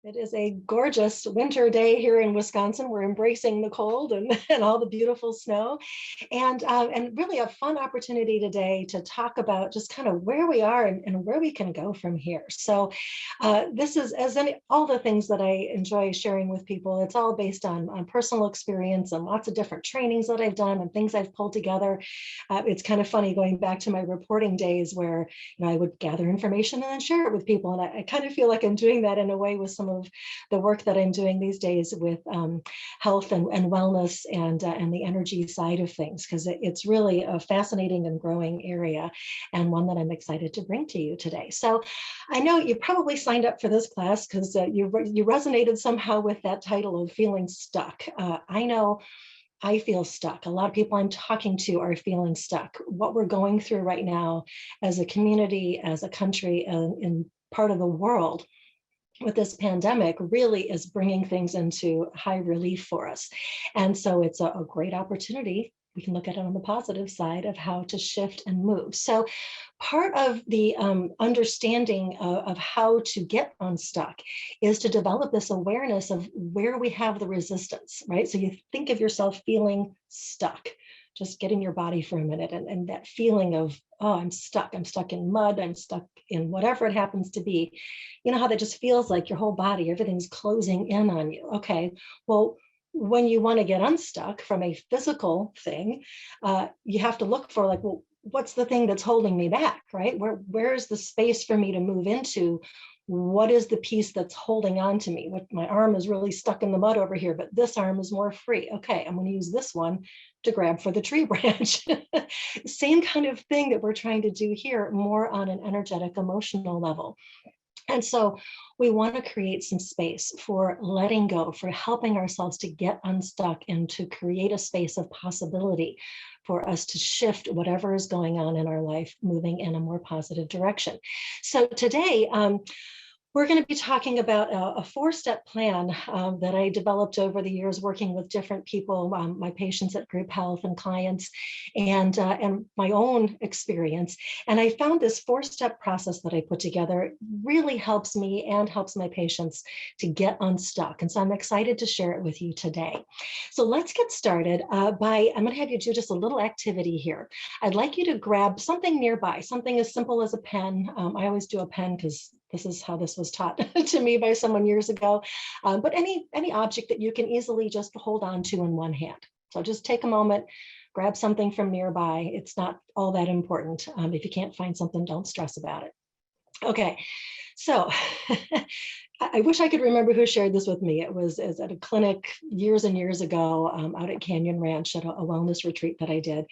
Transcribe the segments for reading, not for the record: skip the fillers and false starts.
It is a gorgeous winter day here in Wisconsin. We're embracing the cold and, and all the beautiful snow, and really a fun opportunity today to talk about just kind of where we are and where we can go from here. So this is, all the things that I enjoy sharing with people, it's all based on personal experience and lots of different trainings that I've done and things I've pulled together. It's kind of funny going back to my reporting days where I would gather information and then share it with people. And I kind of feel like I'm doing that in a way with some of the work that I'm doing these days with health and wellness and the energy side of things, because it's really a fascinating and growing area and one that I'm excited to bring to you today. So I know you probably signed up for this class because you resonated somehow with that title of feeling stuck. I know I feel stuck. A lot of people I'm talking to are feeling stuck. What we're going through right now as a community, as a country, and in part of the world with this pandemic really is bringing things into high relief for us. And so it's a great opportunity. We can look at it on the positive side of how to shift and move. So part of the understanding of how to get unstuck is to develop this awareness of where we have the resistance, right? So you think of yourself feeling stuck. Just get in your body for a minute and that feeling of, oh, I'm stuck in mud, I'm stuck in whatever it happens to be. You know how that just feels like your whole body, everything's closing in on you. Okay, well, when you want to get unstuck from a physical thing, you have to look for like, well, what's the thing that's holding me back, right? Where's the space for me to move into? What is the piece that's holding on to me? My arm is really stuck in the mud over here, but this arm is more free. Okay, I'm going to use this one to grab for the tree branch. Same kind of thing that we're trying to do here, more on an energetic, emotional level. And so we want to create some space for letting go, for helping ourselves to get unstuck and to create a space of possibility for us to shift whatever is going on in our life, moving in a more positive direction. So today, we're going to be talking about a four-step plan that I developed over the years working with different people, my patients at Group Health and clients, and my own experience. And I found this four-step process that I put together really helps me and helps my patients to get unstuck. And so I'm excited to share it with you today. So let's get started I'm going to have you do just a little activity here. I'd like you to grab something nearby, something as simple as a pen. I always do a pen because this is how this was taught to me by someone years ago. But any object that you can easily just hold on to in one hand. So just take a moment, grab something from nearby. It's not all that important. If you can't find something, don't stress about it. Okay, so I wish I could remember who shared this with me. It was at a clinic years and years ago out at Canyon Ranch at a wellness retreat that I did.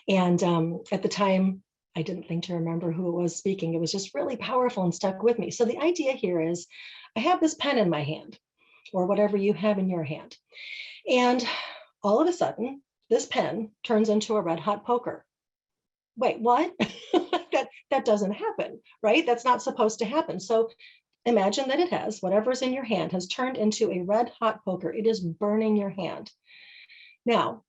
And at the time, I didn't think to remember who it was speaking. It was just really powerful and stuck with me. So the idea here is I have this pen in my hand or whatever you have in your hand. And all of a sudden, this pen turns into a red hot poker. Wait, what? that doesn't happen, right? That's not supposed to happen. So imagine that it has, whatever's in your hand has turned into a red hot poker. It is burning your hand. Now,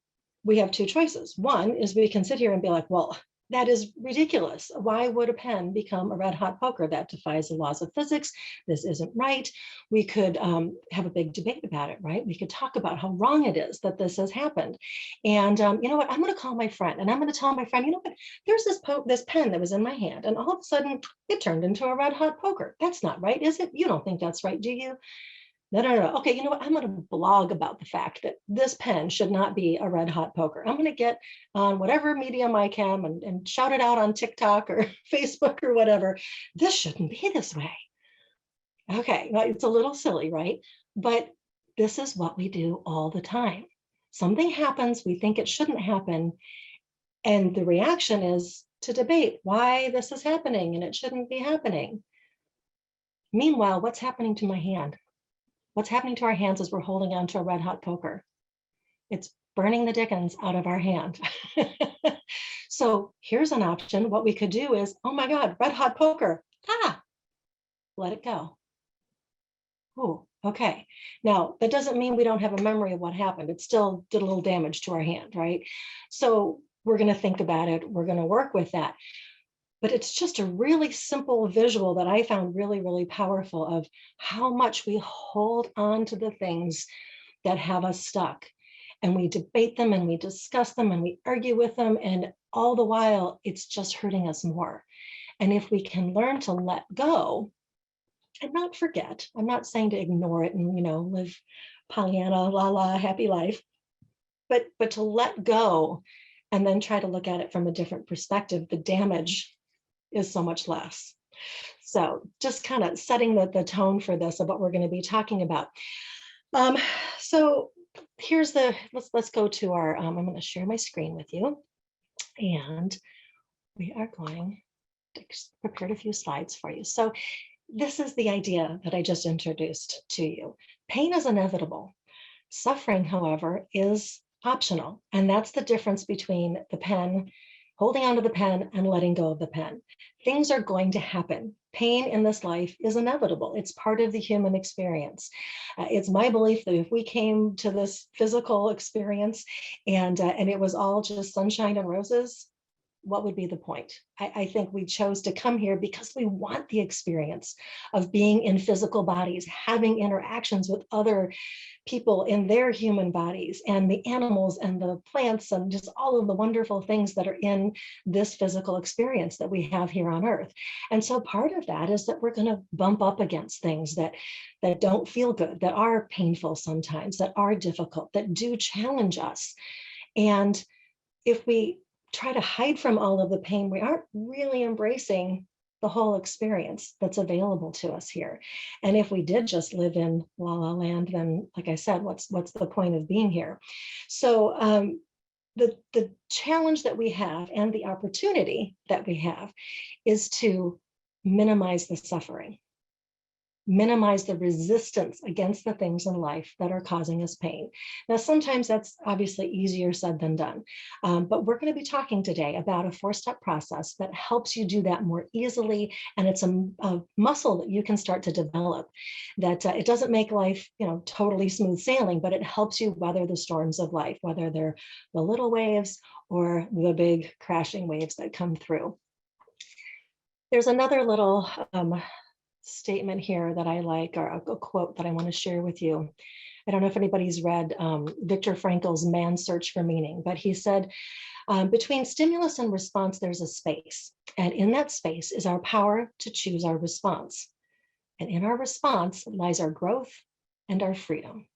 we have two choices. One is we can sit here and be like, well, that is ridiculous. Why would a pen become a red hot poker? That defies the laws of physics. This isn't right. We could have a big debate about it, right? We could talk about how wrong it is that this has happened. And you know what? I'm going to call my friend and I'm going to tell my friend, you know what? There's this pen that was in my hand and all of a sudden it turned into a red hot poker. That's not right, is it? You don't think that's right, do you? No. Okay, you know what? I'm going to blog about the fact that this pen should not be a red hot poker. I'm going to get on whatever medium I can and shout it out on TikTok or Facebook or whatever. This shouldn't be this way. Okay, well, it's a little silly, right? But this is what we do all the time. Something happens, we think it shouldn't happen, and the reaction is to debate why this is happening and it shouldn't be happening. Meanwhile, what's happening to my hand? What's happening to our hands as we're holding on to a red hot poker? It's burning the dickens out of our hand. So here's an option. What we could do is, oh my God, red hot poker. Let it go. Oh, okay. Now, that doesn't mean we don't have a memory of what happened. It still did a little damage to our hand, right? So we're going to think about it. We're going to work with that. But it's just a really simple visual that I found really, really powerful of how much we hold on to the things that have us stuck. And we debate them and we discuss them and we argue with them. And all the while, it's just hurting us more. And if we can learn to let go and not forget, I'm not saying to ignore it and, live Pollyanna, la la, happy life, but to let go and then try to look at it from a different perspective, the damage is so much less. So just kind of setting the tone for this of what we're going to be talking about. So here's let's go to our, I'm going to share my screen with you, and we are going to prepare a few slides for you. So this is the idea that I just introduced to you. Pain is inevitable. Suffering, however, is optional. And that's the difference between the pen, holding onto the pen and letting go of the pen. Things are going to happen. Pain in this life is inevitable. It's part of the human experience. It's my belief that if we came to this physical experience and it was all just sunshine and roses, what would be the point? I think we chose to come here because we want the experience of being in physical bodies, having interactions with other people in their human bodies, and the animals and the plants and just all of the wonderful things that are in this physical experience that we have here on Earth. And so part of that is that we're going to bump up against things that don't feel good, that are painful sometimes, that are difficult, that do challenge us. And if we try to hide from all of the pain, we aren't really embracing the whole experience that's available to us here. And if we did just live in La La Land, then, like I said, what's the point of being here? So the challenge that we have and the opportunity that we have is to minimize the suffering, minimize the resistance against the things in life that are causing us pain. Now, sometimes that's obviously easier said than done, but we're going to be talking today about a 4-step process that helps you do that more easily, and it's a muscle that you can start to develop. That it doesn't make life, totally smooth sailing, but it helps you weather the storms of life, whether they're the little waves or the big crashing waves that come through. There's another little statement here that I like, or a quote that I want to share with you. I don't know if anybody's read Viktor Frankl's Man's Search for Meaning, but he said, between stimulus and response, there's a space. And in that space is our power to choose our response. And in our response lies our growth and our freedom.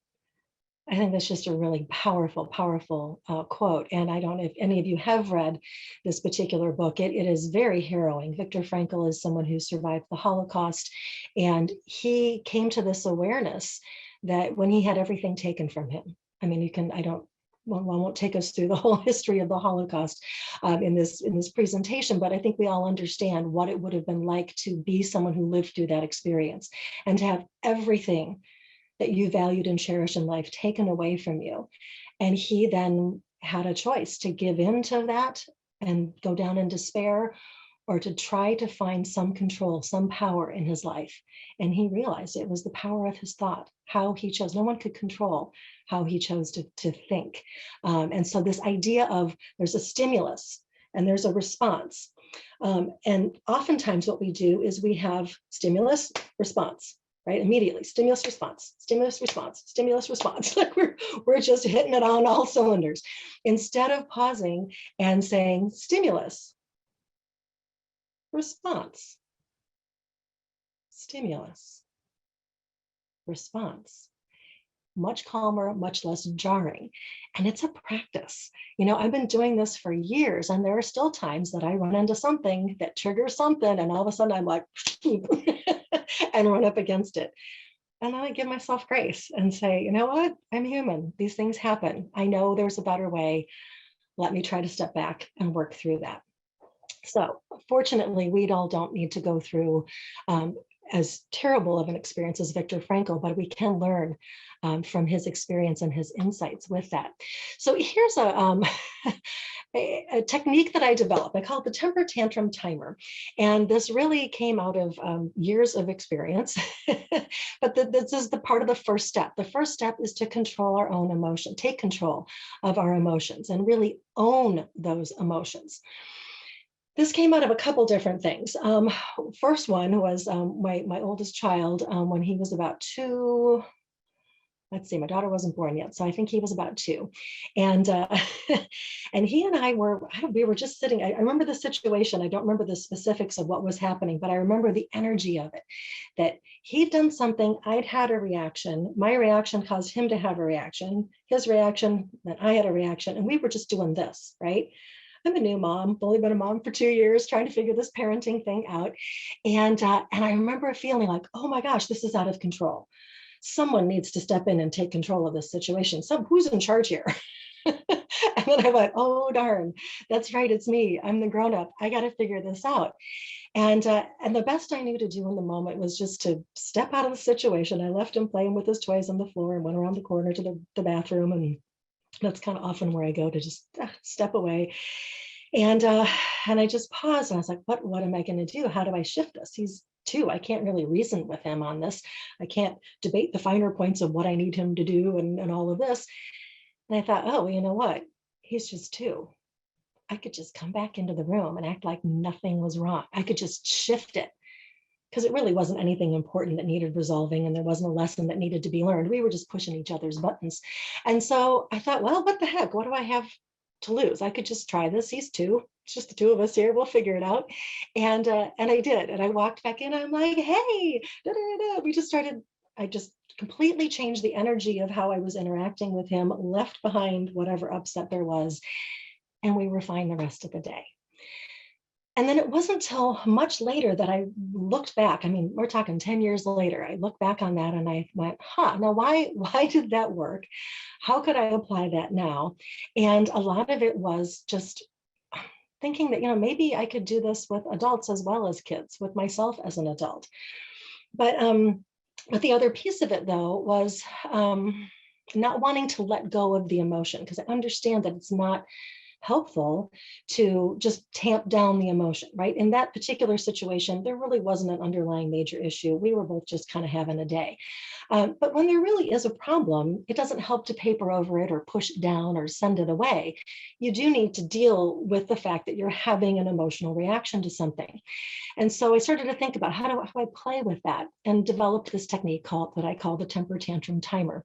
I think that's just a really powerful, powerful quote. And I don't know if any of you have read this particular book. It is very harrowing. Viktor Frankl is someone who survived the Holocaust. And he came to this awareness that when he had everything taken from him, I mean, I won't take us through the whole history of the Holocaust in this presentation, but I think we all understand what it would have been like to be someone who lived through that experience and to have everything that you valued and cherished in life taken away from you. And he then had a choice to give in to that and go down in despair, or to try to find some control, some power in his life. And he realized it was the power of his thought, how he chose. No one could control how he chose to think. And so this idea of there's a stimulus and there's a response. And oftentimes what we do is we have stimulus, response. Right? Immediately, stimulus, response, stimulus, response, stimulus, response. Like we're just hitting it on all cylinders, instead of pausing and saying stimulus, response, stimulus, response. Much calmer, much less jarring. And it's a practice. I've been doing this for years, and there are still times that I run into something that triggers something, and all of a sudden I'm like, and run up against it. And then I give myself grace and say, you know what? I'm human. These things happen. I know there's a better way. Let me try to step back and work through that. So fortunately, we all don't need to go through as terrible of an experience as Viktor Frankl, but we can learn from his experience and his insights with that. So here's a technique that I developed. I call it the Tempertantrum Timer. And this really came out of years of experience, but this is the part of the first step. The first step is to control our own emotion, take control of our emotions and really own those emotions. This came out of a couple different things. First one was my oldest child when he was about 2. Let's see, my daughter wasn't born yet, so I think he was about 2, and and he and I were we were just sitting. I remember the situation. I don't remember the specifics of what was happening, but I remember the energy of it. That he'd done something, I'd had a reaction. My reaction caused him to have a reaction. His reaction, then I had a reaction, and we were just doing this, right? I'm a new mom, only been a mom for 2 years, trying to figure this parenting thing out, and I remember feeling like, oh my gosh, this is out of control. Someone needs to step in and take control of this situation. Who's in charge here? And then I went, oh darn, that's right, it's me. I'm the grown up. I got to figure this out. And the best I knew to do in the moment was just to step out of the situation. I left him playing with his toys on the floor and went around the corner to the bathroom, and that's kind of often where I go to just step away. And I just paused and I was like, what am I going to do? How do I shift this? He's 2. I can't really reason with him on this. I can't debate the finer points of what I need him to do and all of this. And I thought, oh, well, you know what? He's just 2. I could just come back into the room and act like nothing was wrong. I could just shift it because it really wasn't anything important that needed resolving, and there wasn't a lesson that needed to be learned. We were just pushing each other's buttons. And so I thought, well, what the heck? What do I have to lose? I could just try this. He's 2. It's just the 2 of us here. We'll figure it out. And I did. And I walked back in. I'm like, hey, da, da, da. We just started. I just completely changed the energy of how I was interacting with him, left behind whatever upset there was, and we were fine the rest of the day. And then it wasn't until much later that I looked back. I mean, we're talking 10 years later. I looked back on that and I went, now why did that work? How could I apply that now? And a lot of it was just thinking that, maybe I could do this with adults as well as kids, with myself as an adult. But the other piece of it, though, was not wanting to let go of the emotion, because I understand that it's not helpful to just tamp down the emotion, right? In that particular situation, there really wasn't an underlying major issue. We were both just kind of having a day. But when there really is a problem, it doesn't help to paper over it or push it down or send it away. You do need to deal with the fact that you're having an emotional reaction to something. And so I started to think about how do I play with that, and developed this technique that I call the Tempertantrum Timer,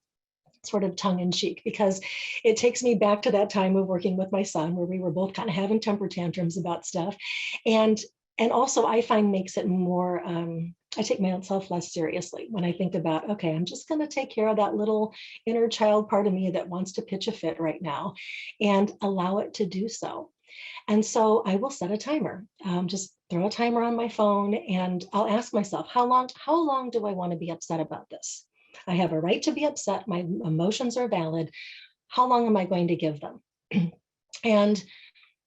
sort of tongue in cheek, because it takes me back to that time of working with my son where we were both kind of having temper tantrums about stuff. And also I find makes it more, I take myself less seriously when I think about, okay, I'm just going to take care of that little inner child part of me that wants to pitch a fit right now and allow it to do so. And so I will set a timer, just throw a timer on my phone, and I'll ask myself, how long do I want to be upset about this? I have a right to be upset. My emotions are valid. How long am I going to give them? And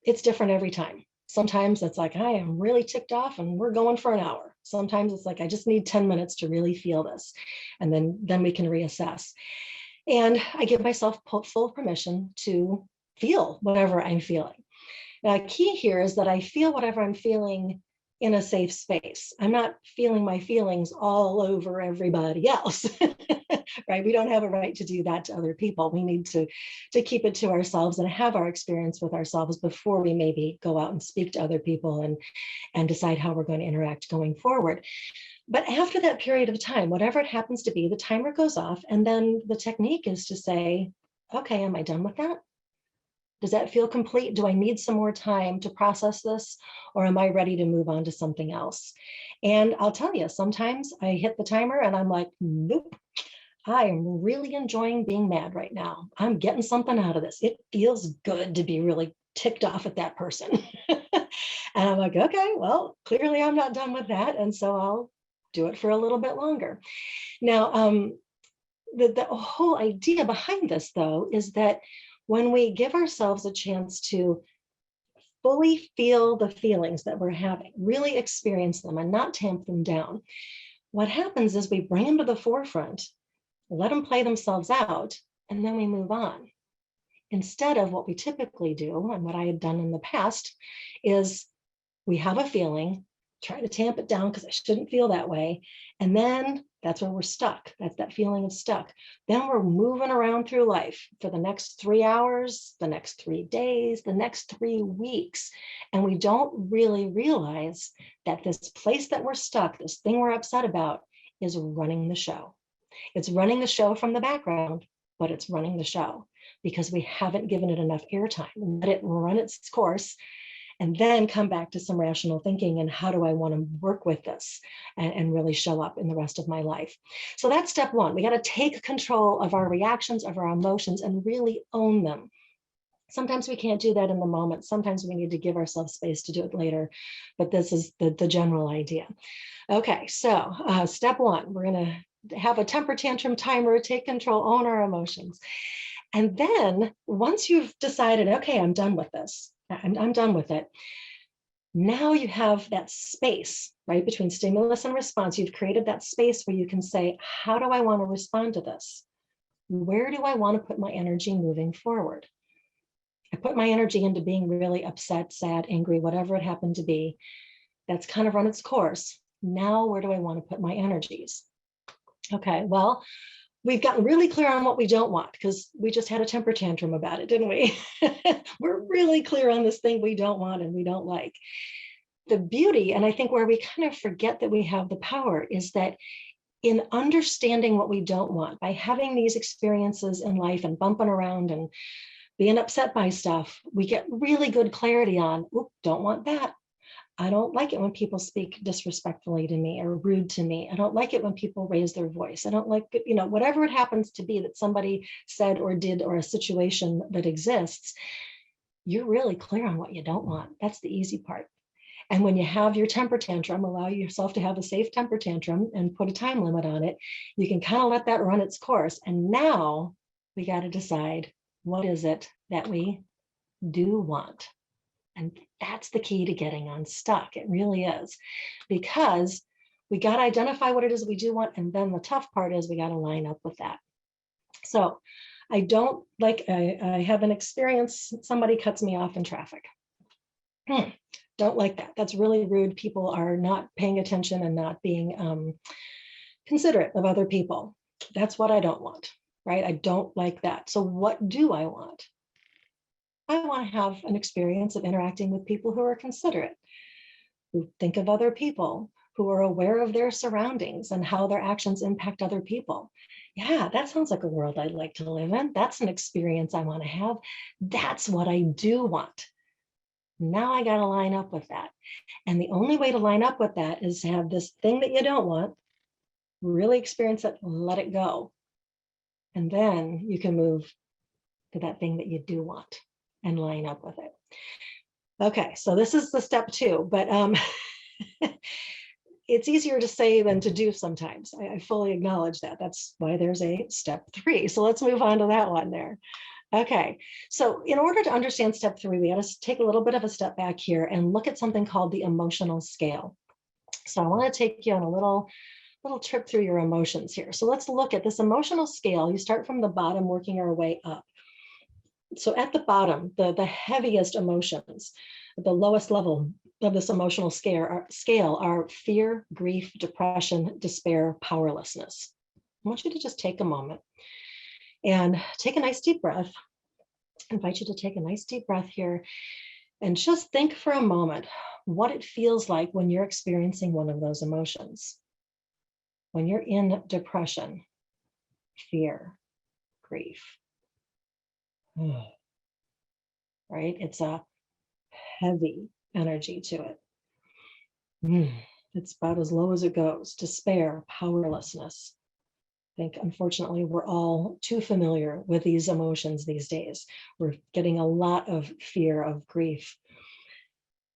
it's different every time. Sometimes it's like, I am really ticked off and we're going for an hour. Sometimes it's like, I just need 10 minutes to really feel this. And then we can reassess. And I give myself full permission to feel whatever I'm feeling. Now, key here is that I feel whatever I'm feeling in a safe space. I'm not feeling my feelings all over everybody else, right? We don't have a right to do that to other people. We need to keep it to ourselves and have our experience with ourselves before we maybe go out and speak to other people and decide how we're going to interact going forward. But after that period of time, whatever it happens to be, the timer goes off, and then the technique is to say, okay, am I done with that? Does that feel complete? Do I need some more time to process this, or am I ready to move on to something else? And I'll tell you, sometimes I hit the timer and I'm like, nope, I am really enjoying being mad right now. I'm getting something out of this. It feels good to be really ticked off at that person. And I'm like, okay, well, clearly I'm not done with that. And so I'll do it for a little bit longer. Now, the whole idea behind this, though, is that when we give ourselves a chance to fully feel the feelings that we're having, really experience them and not tamp them down, what happens is we bring them to the forefront, let them play themselves out, and then we move on. Instead of what we typically do, and what I had done in the past, is we have a feeling, try to tamp it down because I shouldn't feel that way. And then that's where we're stuck. That's that feeling of stuck. Then we're moving around through life for the next 3 hours, the next 3 days, the next 3 weeks. And we don't really realize that this place that we're stuck, this thing we're upset about, is running the show. It's running the show from the background, but it's running the show because we haven't given it enough airtime. Let it run its course and then come back to some rational thinking and how do I want to work with this and really show up in the rest of my life. So that's step one. We got to take control of our reactions, of our emotions, and really own them. Sometimes we can't do that in the moment. Sometimes we need to give ourselves space to do it later, but this is the general idea. Okay, so step one, we're going to have a temper tantrum timer, take control, own our emotions. And then once you've decided, okay, I'm done with this, I'm done with it. Now you have that space, right, between stimulus and response. You've created that space where you can say, how do I want to respond to this? Where do I want to put my energy moving forward? I put my energy into being really upset, sad, angry, whatever it happened to be. That's kind of run its course. Now, where do I want to put my energies? Okay, well, we've gotten really clear on what we don't want because we just had a temper tantrum about it, didn't we? We're really clear on this thing we don't want and we don't like. The beauty, and I think where we kind of forget that we have the power, is that in understanding what we don't want, by having these experiences in life and bumping around and being upset by stuff, we get really good clarity on, oop, don't want that. I don't like it when people speak disrespectfully to me or rude to me. I don't like it when people raise their voice. I don't like it, whatever it happens to be that somebody said or did, or a situation that exists, you're really clear on what you don't want. That's the easy part. And when you have your temper tantrum, allow yourself to have a safe temper tantrum and put a time limit on it. You can kind of let that run its course. And now we got to decide, what is it that we do want? And that's the key to getting unstuck. It really is, because we got to identify what it is we do want. And then the tough part is we got to line up with that. So I have an experience, somebody cuts me off in traffic. Don't like that. That's really rude. People are not paying attention and not being considerate of other people. That's what I don't want, right? I don't like that. So what do I want? I want to have an experience of interacting with people who are considerate, who think of other people, who are aware of their surroundings and how their actions impact other people. Yeah, that sounds like a world I'd like to live in. That's an experience I want to have. That's what I do want. Now I got to line up with that. And the only way to line up with that is to have this thing that you don't want, really experience it, let it go. And then you can move to that thing that you do want and line up with it. Okay, so this is the step two, but it's easier to say than to do sometimes. I fully acknowledge that. That's why there's a step three. So let's move on to that one there. Okay, so in order to understand step three, we got to take a little bit of a step back here and look at something called the emotional scale. So I want to take you on a little trip through your emotions here. So let's look at this emotional scale. You start from the bottom, working our way up. So at the bottom, the heaviest emotions, the lowest level of this emotional scale are fear, grief, depression, despair, powerlessness. I want you to just take a moment and take a nice deep breath. I invite you to take a nice deep breath here and just think for a moment what it feels like when you're experiencing one of those emotions. When you're in depression, fear, grief. Right? It's a heavy energy to it. It's about as low as it goes. Despair, powerlessness. I think, unfortunately, we're all too familiar with these emotions these days. We're getting a lot of fear, of grief,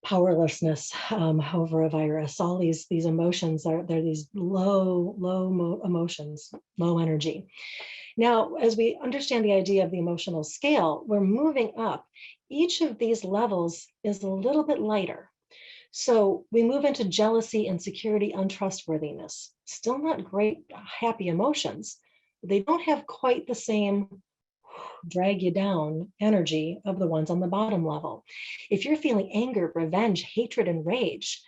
powerlessness over a virus. All these emotions they're these low emotions, low energy. Now, as we understand the idea of the emotional scale, we're moving up. Each of these levels is a little bit lighter. So we move into jealousy, insecurity, untrustworthiness. Still not great, happy emotions. They don't have quite the same drag you down energy of the ones on the bottom level. If you're feeling anger, revenge, hatred, and rage,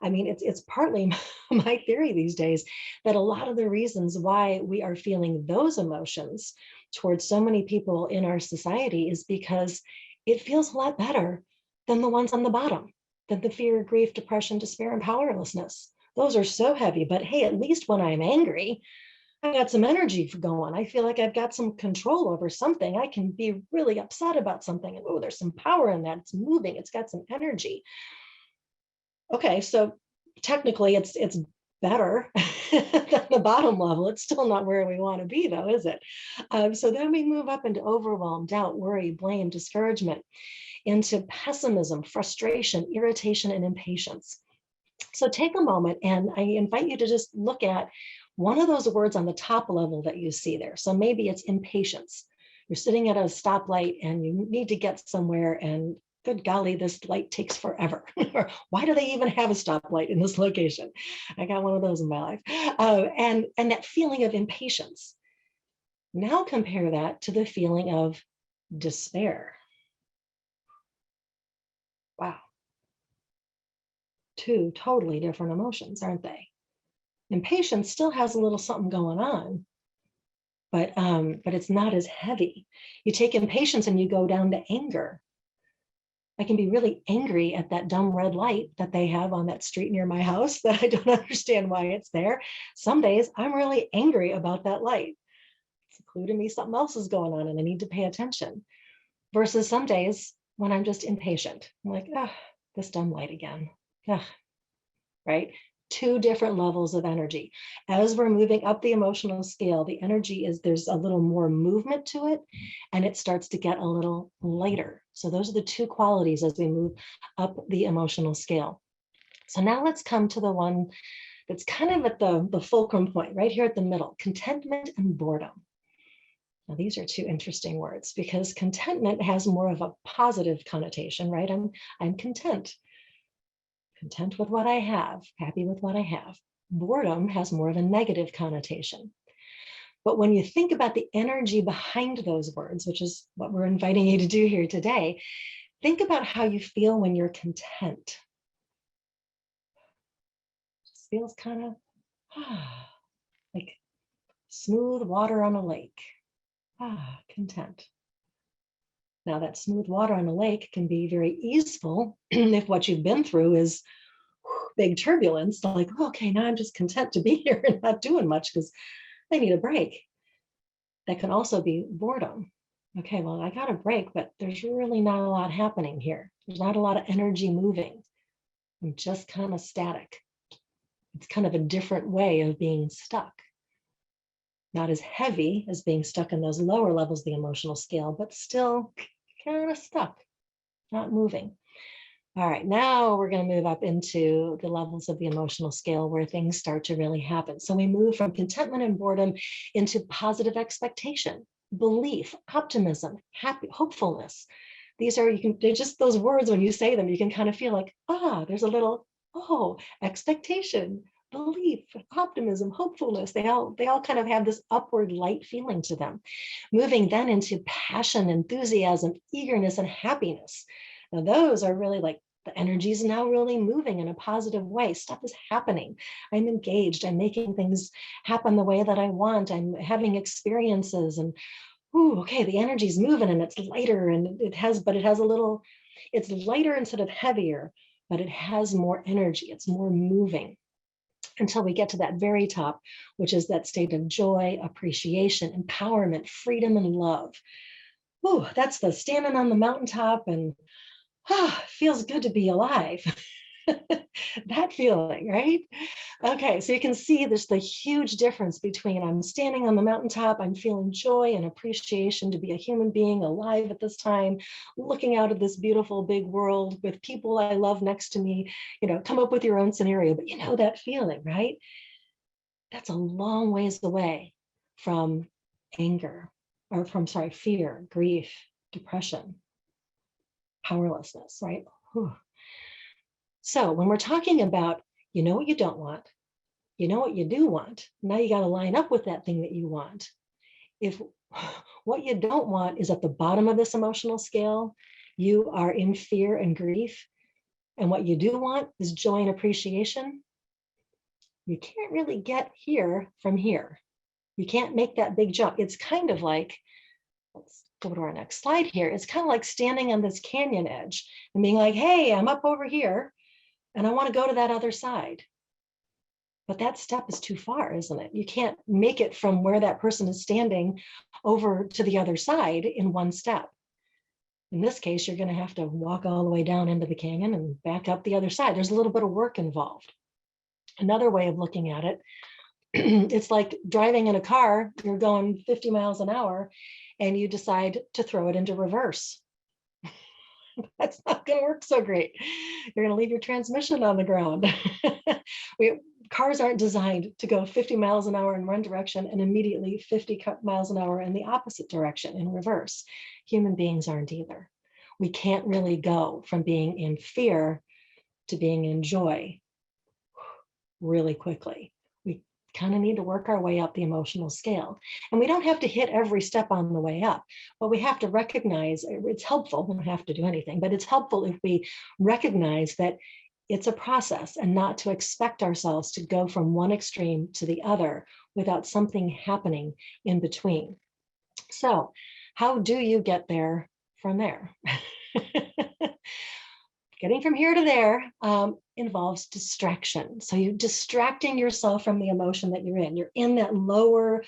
I mean, it's partly my theory these days that a lot of the reasons why we are feeling those emotions towards so many people in our society is because it feels a lot better than the ones on the bottom, than the fear, grief, depression, despair, and powerlessness. Those are so heavy, but hey, at least when I'm angry, I got some energy for going. I feel like I've got some control over something. I can be really upset about something. And oh, there's some power in that. It's moving. It's got some energy. Okay, so technically it's better than the bottom level. It's still not where we want to be, though, is it? So then we move up into overwhelm, doubt, worry, blame, discouragement, into pessimism, frustration, irritation, and impatience. So take a moment and I invite you to just look at one of those words on the top level that you see there. So maybe it's impatience. You're sitting at a stoplight and you need to get somewhere, and good golly, this light takes forever. Or why do they even have a stoplight in this location? I got one of those in my life. And that feeling of impatience. Now compare that to the feeling of despair. Wow. Two totally different emotions, aren't they? Impatience still has a little something going on, but it's not as heavy. You take impatience and you go down to anger. I can be really angry at that dumb red light that they have on that street near my house that I don't understand why it's there. Some days I'm really angry about that light. It's a clue to me something else is going on and I need to pay attention. Versus some days when I'm just impatient. I'm like, ah, this dumb light again. Ah, right? Two different levels of energy. As we're moving up the emotional scale, the energy is there's a little more movement to it and it starts to get a little lighter. So those are the two qualities as we move up the emotional scale. So now let's come to the one that's kind of at the fulcrum point, right here at the middle, contentment and boredom. Now, these are two interesting words because contentment has more of a positive connotation, right? I'm content with what I have, happy with what I have. Boredom has more of a negative connotation. But when you think about the energy behind those words, which is what we're inviting you to do here today, think about how you feel when you're content. It just feels kind of like smooth water on a lake. Content. Now, that smooth water on a lake can be very easeful if what you've been through is big turbulence, like, okay, now I'm just content to be here and not doing much because I need a break. That can also be boredom. Okay, well, I got a break, but there's really not a lot happening here. There's not a lot of energy moving. I'm just kind of static. It's kind of a different way of being stuck. Not as heavy as being stuck in those lower levels of the emotional scale, but still kind of stuck, not moving. All right, now we're going to move up into the levels of the emotional scale where things start to really happen. So we move from contentment and boredom into positive expectation, belief, optimism, happy, hopefulness. These are, they're just those words when you say them, you can kind of feel like, there's a little, expectation, belief, optimism, hopefulness. They all kind of have this upward light feeling to them. Moving then into passion, enthusiasm, eagerness, and happiness. Now, those are really like the energy is now really moving in a positive way. Stuff is happening. I'm engaged. I'm making things happen the way that I want. I'm having experiences and, okay, the energy's moving and it's lighter and it's lighter instead of heavier, but it has more energy. It's more moving until we get to that very top, which is that state of joy, appreciation, empowerment, freedom, and love. That's the standing on the mountaintop and feels good to be alive. That feeling, right? Okay, so you can see there's the huge difference between I'm standing on the mountaintop, I'm feeling joy and appreciation to be a human being alive at this time, looking out at this beautiful big world with people I love next to me. Come up with your own scenario, but that feeling, right? That's a long ways away from anger, or from, fear, grief, depression, powerlessness, right? So when we're talking about, what you don't want, what you do want, now you got to line up with that thing that you want. If what you don't want is at the bottom of this emotional scale, you are in fear and grief, and what you do want is joy and appreciation, you can't really get here from here. You can't make that big jump. It's kind of like, let's go to our next slide here. It's kind of like standing on this canyon edge and being like, hey, I'm up over here and I want to go to that other side. But that step is too far, isn't it? You can't make it from where that person is standing over to the other side in one step. In this case, you're going to have to walk all the way down into the canyon and back up the other side. There's a little bit of work involved. Another way of looking at it, it's like driving in a car, you're going 50 miles an hour, and you decide to throw it into reverse. That's not going to work so great. You're going to leave your transmission on the ground. Cars aren't designed to go 50 miles an hour in one direction and immediately 50 miles an hour in the opposite direction in reverse. Human beings aren't either. We can't really go from being in fear to being in joy really quickly. We kind of need to work our way up the emotional scale. And we don't have to hit every step on the way up, but we have to recognize it's helpful. We don't have to do anything, but it's helpful if we recognize that it's a process and not to expect ourselves to go from one extreme to the other without something happening in between. So, how do you get there from there? Getting from here to there involves distraction. So you're distracting yourself from the emotion that you're in. You're in that lower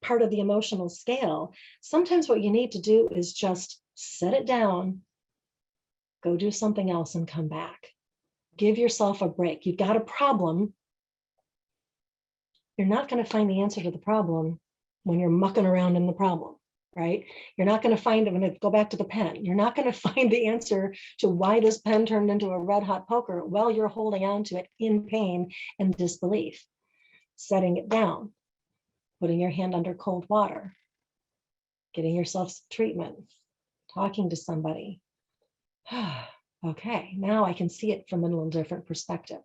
part of the emotional scale. Sometimes what you need to do is just set it down, go do something else and come back. Give yourself a break. You've got a problem. You're not going to find the answer to the problem when you're mucking around in the problem, right? You're not going to find it when it go back to the pen. You're not going to find the answer to why this pen turned into a red hot poker while you're holding on to it in pain and disbelief. Setting it down, putting your hand under cold water, getting yourself some treatment, talking to somebody. Okay, now I can see it from a little different perspective.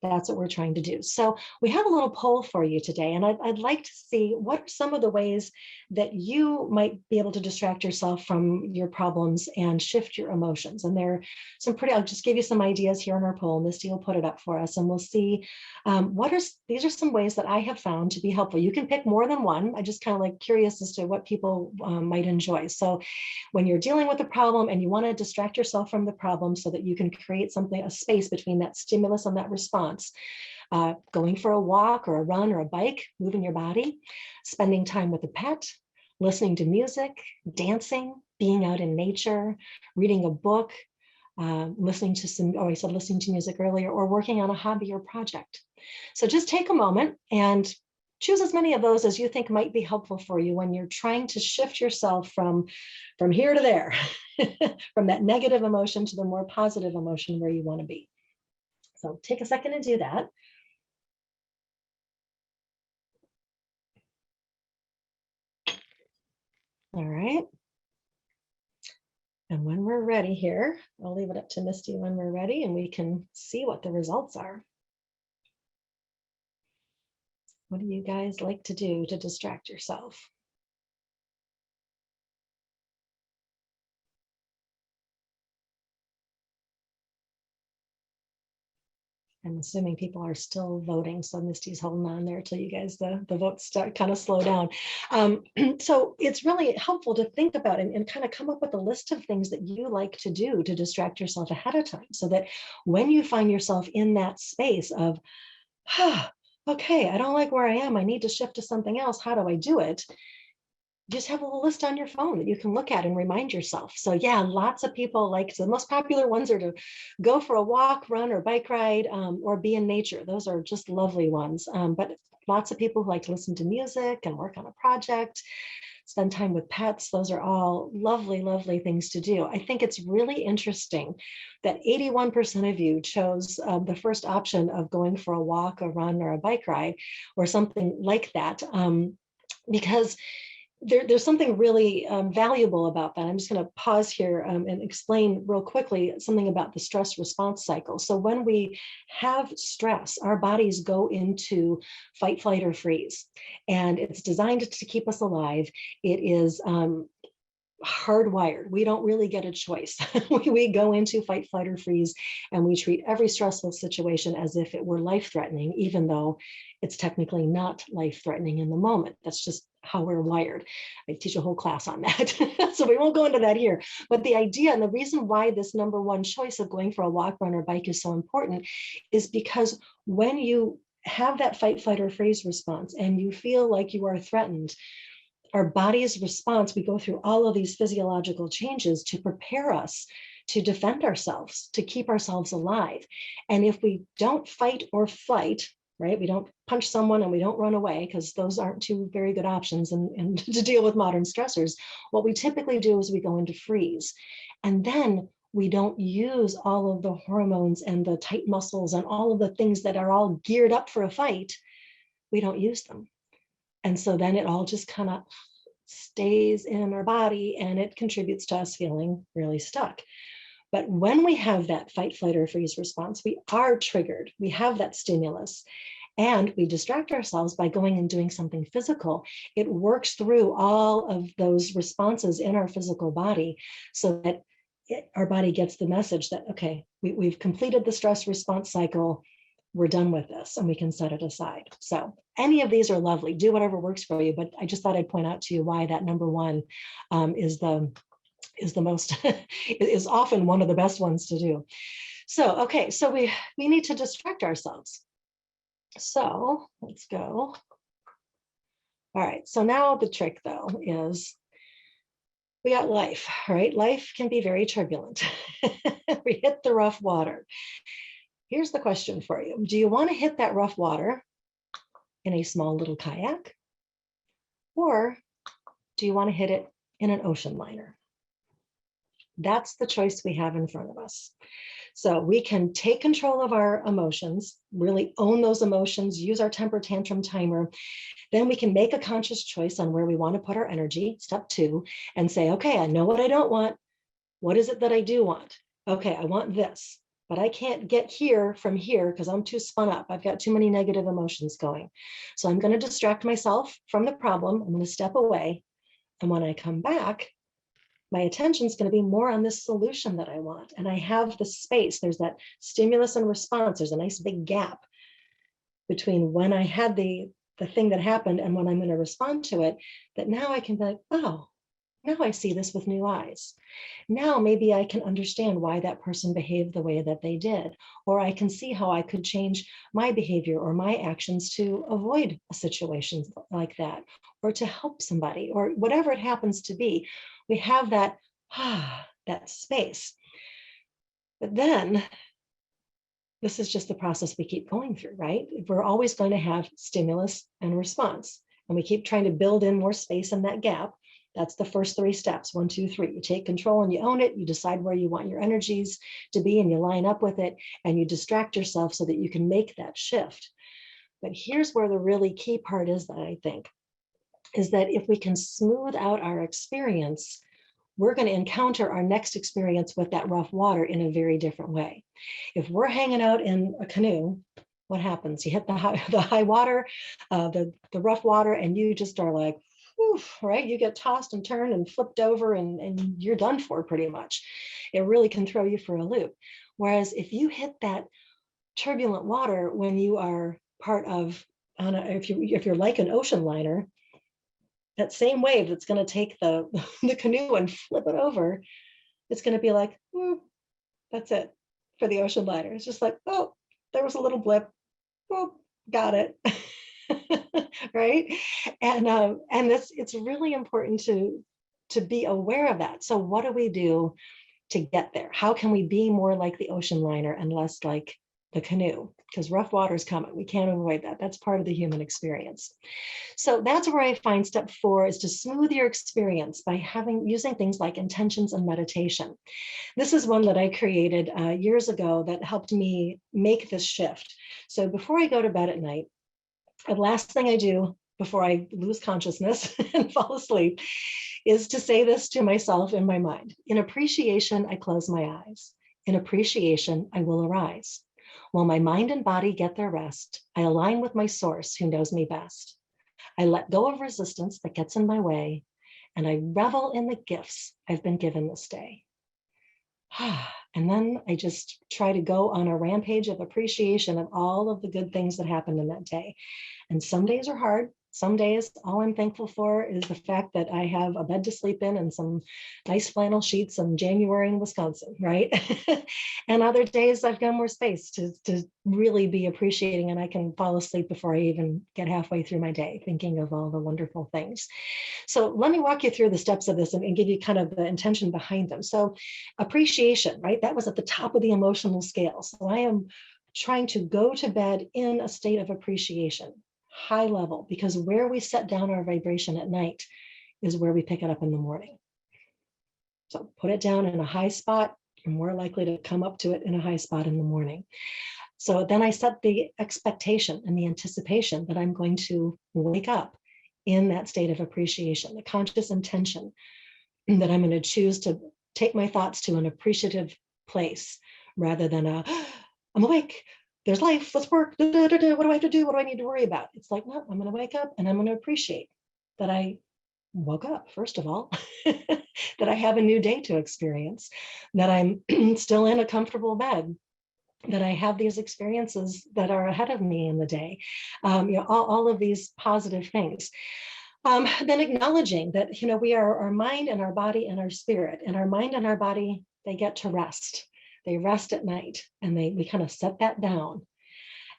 That's what we're trying to do. So we have a little poll for you today, and I'd like to see what are some of the ways that you might be able to distract yourself from your problems and shift your emotions. And there are some I'll just give you some ideas here on our poll. Misty will put it up for us, and we'll see these are some ways that I have found to be helpful. You can pick more than one. I just kind of like curious as to what people might enjoy. So when you're dealing with a problem and you want to distract yourself from the problem so that you can create a space between that stimulus and that response, going for a walk or a run or a bike, moving your body, spending time with a pet, listening to music, dancing, being out in nature, reading a book, listening to music earlier, or working on a hobby or project. So just take a moment and choose as many of those as you think might be helpful for you when you're trying to shift yourself from here to there, from that negative emotion to the more positive emotion where you want to be. So take a second and do that. All right. And when we're ready here, I'll leave it up to Misty when we're ready and we can see what the results are. What do you guys like to do to distract yourself? I'm assuming people are still voting, so Misty's holding on there till you guys, the votes start kind of slow down. So it's really helpful to think about and kind of come up with a list of things that you like to do to distract yourself ahead of time, so that when you find yourself in that space of, okay, I don't like where I am, I need to shift to something else, how do I do it? Just have a little list on your phone that you can look at and remind yourself. So yeah, lots of people the most popular ones are to go for a walk, run, or bike ride, or be in nature. Those are just lovely ones. But lots of people who like to listen to music and work on a project, spend time with pets. Those are all lovely, lovely things to do. I think it's really interesting that 81% of you chose the first option of going for a walk, a run, or a bike ride, or something like that, because there's something really valuable about that. I'm just going to pause here and explain real quickly something about the stress response cycle. So when we have stress, our bodies go into fight, flight, or freeze, and it's designed to keep us alive. It is hardwired. We don't really get a choice. We go into fight, flight, or freeze, and we treat every stressful situation as if it were life-threatening, even though it's technically not life-threatening in the moment. That's just how we're wired. I teach a whole class on that. So we won't go into that here. But the idea and the reason why this number one choice of going for a walk, run, or bike is so important is because when you have that fight, flight, or freeze response and you feel like you are threatened, our body's response, we go through all of these physiological changes to prepare us to defend ourselves, to keep ourselves alive. And if we don't fight or flight, right, we don't punch someone and we don't run away, because those aren't two very good options and to deal with modern stressors, what we typically do is we go into freeze. And then we don't use all of the hormones and the tight muscles and all of the things that are all geared up for a fight. We don't use them. And so then it all just kind of stays in our body and it contributes to us feeling really stuck. But when we have that fight, flight, or freeze response, we are triggered. We have that stimulus and we distract ourselves by going and doing something physical. It works through all of those responses in our physical body so that our body gets the message that, okay, we've completed the stress response cycle. We're done with this and we can set it aside. So any of these are lovely. Do whatever works for you. But I just thought I'd point out to you why that number one is the most is often one of the best ones to do. So okay, so we need to distract ourselves. So let's go. All right. So now the trick though is we got life, right? Life can be very turbulent. We hit the rough water. Here's the question for you. Do you want to hit that rough water in a small little kayak? Or do you want to hit it in an ocean liner? That's the choice we have in front of us. So we can take control of our emotions, really own those emotions, use our temper tantrum timer. Then we can make a conscious choice on where we want to put our energy, step 2, and say, okay, I know what I don't want. What is it that I do want? Okay, I want this. But I can't get here from here because I'm too spun up. I've got too many negative emotions going. So I'm going to distract myself from the problem. I'm going to step away. And when I come back, my attention is going to be more on this solution that I want. And I have the space. There's that stimulus and response. There's a nice big gap between when I had the thing that happened and when I'm going to respond to it, that now I can be like, oh, now I see this with new eyes. Now maybe I can understand why that person behaved the way that they did, or I can see how I could change my behavior or my actions to avoid a situation like that, or to help somebody, or whatever it happens to be. We have that, that space. But then this is just the process we keep going through, right? We're always going to have stimulus and response, and we keep trying to build in more space in that gap. That's the first 3 steps, 1, 2, 3. You take control and you own it. You decide where you want your energies to be and you line up with it and you distract yourself so that you can make that shift. But here's where the really key part is that I think, is that if we can smooth out our experience, we're going to encounter our next experience with that rough water in a very different way. If we're hanging out in a canoe, what happens? You hit the high water, the rough water, and you just are like, oof, right? You get tossed and turned and flipped over and you're done for pretty much. It really can throw you for a loop. Whereas if you hit that turbulent water when you are part of, if you're like an ocean liner, that same wave that's going to take the canoe and flip it over, it's going to be like, that's it for the ocean liner. It's just like, oh, there was a little blip. Oh, got it. Right? And it's really important to be aware of that. So what do we do to get there? How can we be more like the ocean liner and less like the canoe? Because rough water's coming. We can't avoid that. That's part of the human experience. So that's where I find step 4 is to smooth your experience by using things like intentions and meditation. This is one that I created years ago that helped me make this shift. So before I go to bed at night, the last thing I do before I lose consciousness and fall asleep is to say this to myself in my mind. In appreciation, I close my eyes. In appreciation, I will arise. While my mind and body get their rest, I align with my source who knows me best. I let go of resistance that gets in my way, and I revel in the gifts I've been given this day. And then I just try to go on a rampage of appreciation of all of the good things that happened in that day. And some days are hard. Some days, all I'm thankful for is the fact that I have a bed to sleep in and some nice flannel sheets in January in Wisconsin, right? And other days I've got more space to really be appreciating, and I can fall asleep before I even get halfway through my day, thinking of all the wonderful things. So let me walk you through the steps of this and give you kind of the intention behind them. So appreciation, right? That was at the top of the emotional scale. So I am trying to go to bed in a state of appreciation, high level, because where we set down our vibration at night is where we pick it up in the morning. So put it down in a high spot, you're more likely to come up to it in a high spot in the morning. So then I set the expectation and the anticipation that I'm going to wake up in that state of appreciation, the conscious intention that I'm going to choose to take my thoughts to an appreciative place rather than I'm awake, there's life, let's work, what do I have to do, what do I need to worry about? It's like, no, I'm going to wake up and I'm going to appreciate that I woke up, first of all, that I have a new day to experience, that I'm still in a comfortable bed, that I have these experiences that are ahead of me in the day, all of these positive things. Then acknowledging that, we are our mind and our body and our spirit, and our mind and our body, they get to rest. They rest at night, and we kind of set that down.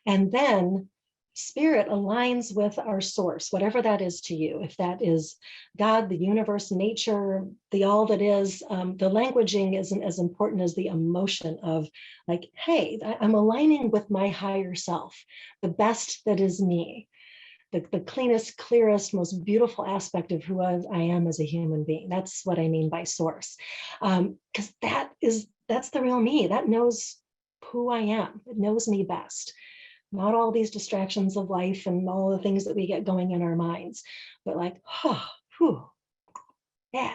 And then spirit aligns with our source, whatever that is to you. If that is God, the universe, nature, the all that is, the languaging isn't as important as the emotion of like, hey, I'm aligning with my higher self, the best that is me. The cleanest, clearest, most beautiful aspect of who I am as a human being. That's what I mean by source. Because that's the real me. That knows who I am. It knows me best. Not all these distractions of life and all the things that we get going in our minds, but like, yeah.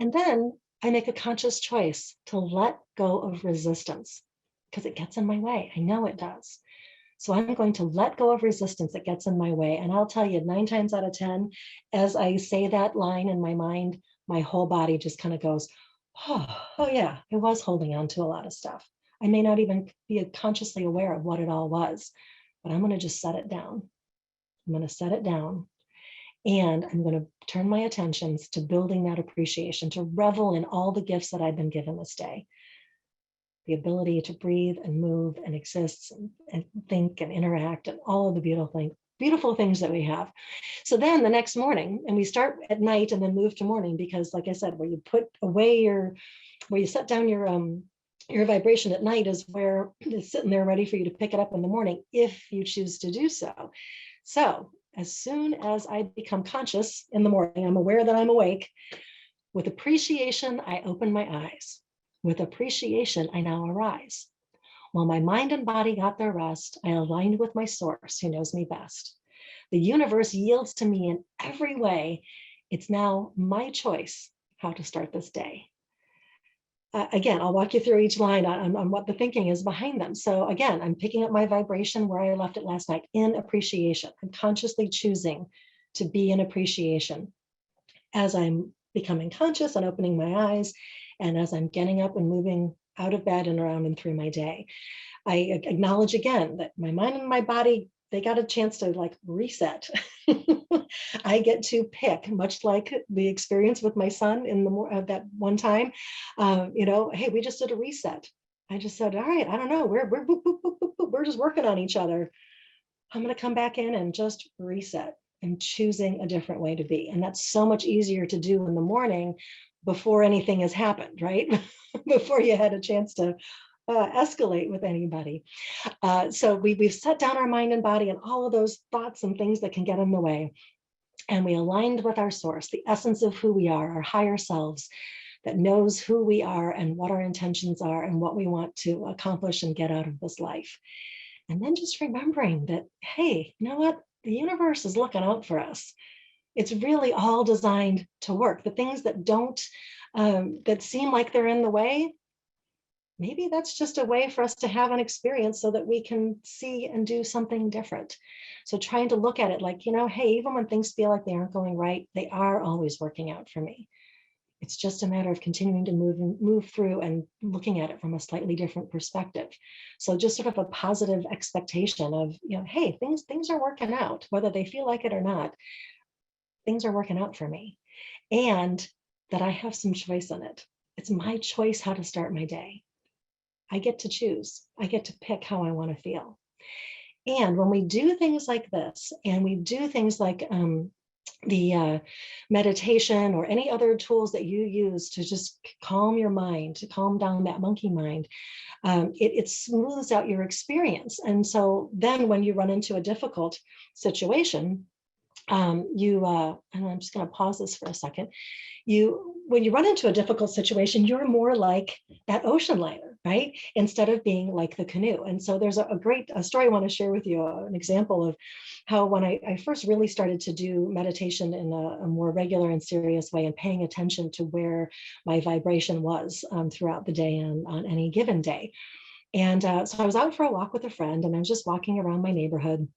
And then I make a conscious choice to let go of resistance because it gets in my way. I know it does. So I'm going to let go of resistance that gets in my way. And I'll tell you, 9 times out of 10, as I say that line in my mind, my whole body just kind of goes, oh yeah, I was holding on to a lot of stuff. I may not even be consciously aware of what it all was, but I'm going to just set it down. I'm going to set it down. And I'm going to turn my attentions to building that appreciation, to revel in all the gifts that I've been given this day. The ability to breathe and move and exist and think and interact and all of the beautiful things that we have. So then the next morning, and we start at night and then move to morning, because like I said, where you put away where you set down your vibration at night is where it's sitting there ready for you to pick it up in the morning, if you choose to do so. So as soon as I become conscious in the morning, I'm aware that I'm awake. With appreciation, I open my eyes. With appreciation, I now arise. While my mind and body got their rest, I aligned with my source, who knows me best. The universe yields to me in every way. It's now my choice how to start this day. Again, I'll walk you through each line on what the thinking is behind them. So again, I'm picking up my vibration where I left it last night, in appreciation. I'm consciously choosing to be in appreciation. As I'm becoming conscious and opening my eyes, and as I'm getting up and moving out of bed and around and through my day, I acknowledge again that my mind and my body, they got a chance to like reset. I get to pick, much like the experience with my son in that one time. Hey, we just did a reset. I just said, all right, I don't know, we're just working on each other. I'm going to come back in and just reset. And choosing a different way to be. And that's so much easier to do in the morning before anything has happened, right? Before you had a chance to escalate with anybody. So we've set down our mind and body and all of those thoughts and things that can get in the way. And we aligned with our source, the essence of who we are, our higher selves that knows who we are and what our intentions are and what we want to accomplish and get out of this life. And then just remembering that, hey, you know what? The universe is looking out for us. It's really all designed to work. The things that don't, that seem like they're in the way, maybe that's just a way for us to have an experience so that we can see and do something different. So trying to look at it like, hey, even when things feel like they aren't going right, they are always working out for me. It's just a matter of continuing to move through and looking at it from a slightly different perspective. So just sort of a positive expectation of, hey, things are working out, whether they feel like it or not, things are working out for me. And that I have some choice in it. It's my choice how to start my day. I get to choose. I get to pick how I want to feel. And when we do things like this, and we do things like the meditation or any other tools that you use to just calm your mind, to calm down that monkey mind, it smooths out your experience. And so then when you run into a difficult situation, and I'm just going to pause this for a second. When you run into a difficult situation, you're more like that ocean liner, right? Instead of being like the canoe. And so there's a great story I want to share with you, an example of how when I first really started to do meditation in a more regular and serious way and paying attention to where my vibration was throughout the day and on any given day. And so I was out for a walk with a friend, and I was just walking around my neighborhood.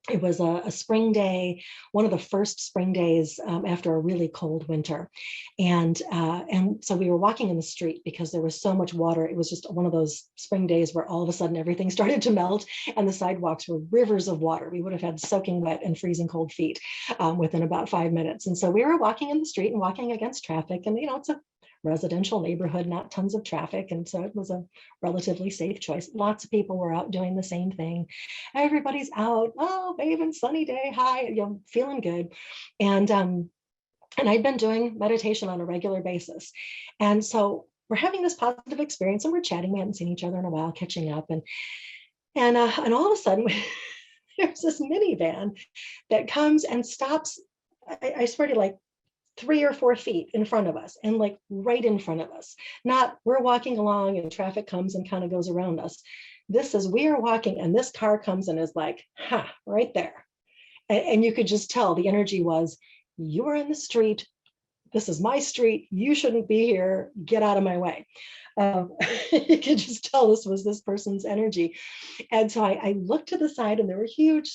It was a spring day, one of the first spring days after a really cold winter. And so we were walking in the street because there was so much water. It was just one of those spring days where all of a sudden everything started to melt and the sidewalks were rivers of water. We would have had soaking wet and freezing cold feet within about 5 minutes. And so we were walking in the street and walking against traffic. And, it's a residential neighborhood, not tons of traffic. And so it was a relatively safe choice. Lots of people were out doing the same thing. Everybody's out, oh, babe, and sunny day, hi, feeling good. And I'd been doing meditation on a regular basis. And so we're having this positive experience and we're chatting. We hadn't seen each other in a while, catching up. And all of a sudden, there's this minivan that comes and stops, I swear to you, like 3 or 4 feet in front of us, and like right in front of us. Not we're walking along and traffic comes and kind of goes around us. This is we are walking and this car comes and is like, right there. And you could just tell the energy was, you are in the street. This is my street. You shouldn't be here. Get out of my way. You could just tell this was this person's energy. And so I looked to the side and there were huge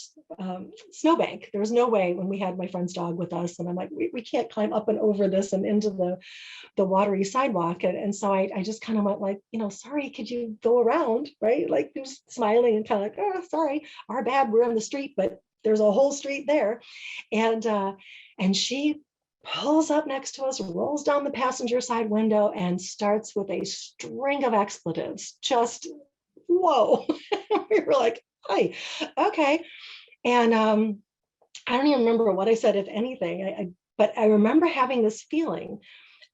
snowbank. There was no way when we had my friend's dog with us. And I'm like, we can't climb up and over this and into the watery sidewalk. And so I just kind of went like, sorry, could you go around, right? Like he was smiling and kind of like, oh, sorry, our bad, we're on the street, but there's a whole street there. And she pulls up next to us, rolls down the passenger side window, and starts with a string of expletives. Just, whoa. We were like, hi, okay. And I don't even remember what I said, if anything, but I remember having this feeling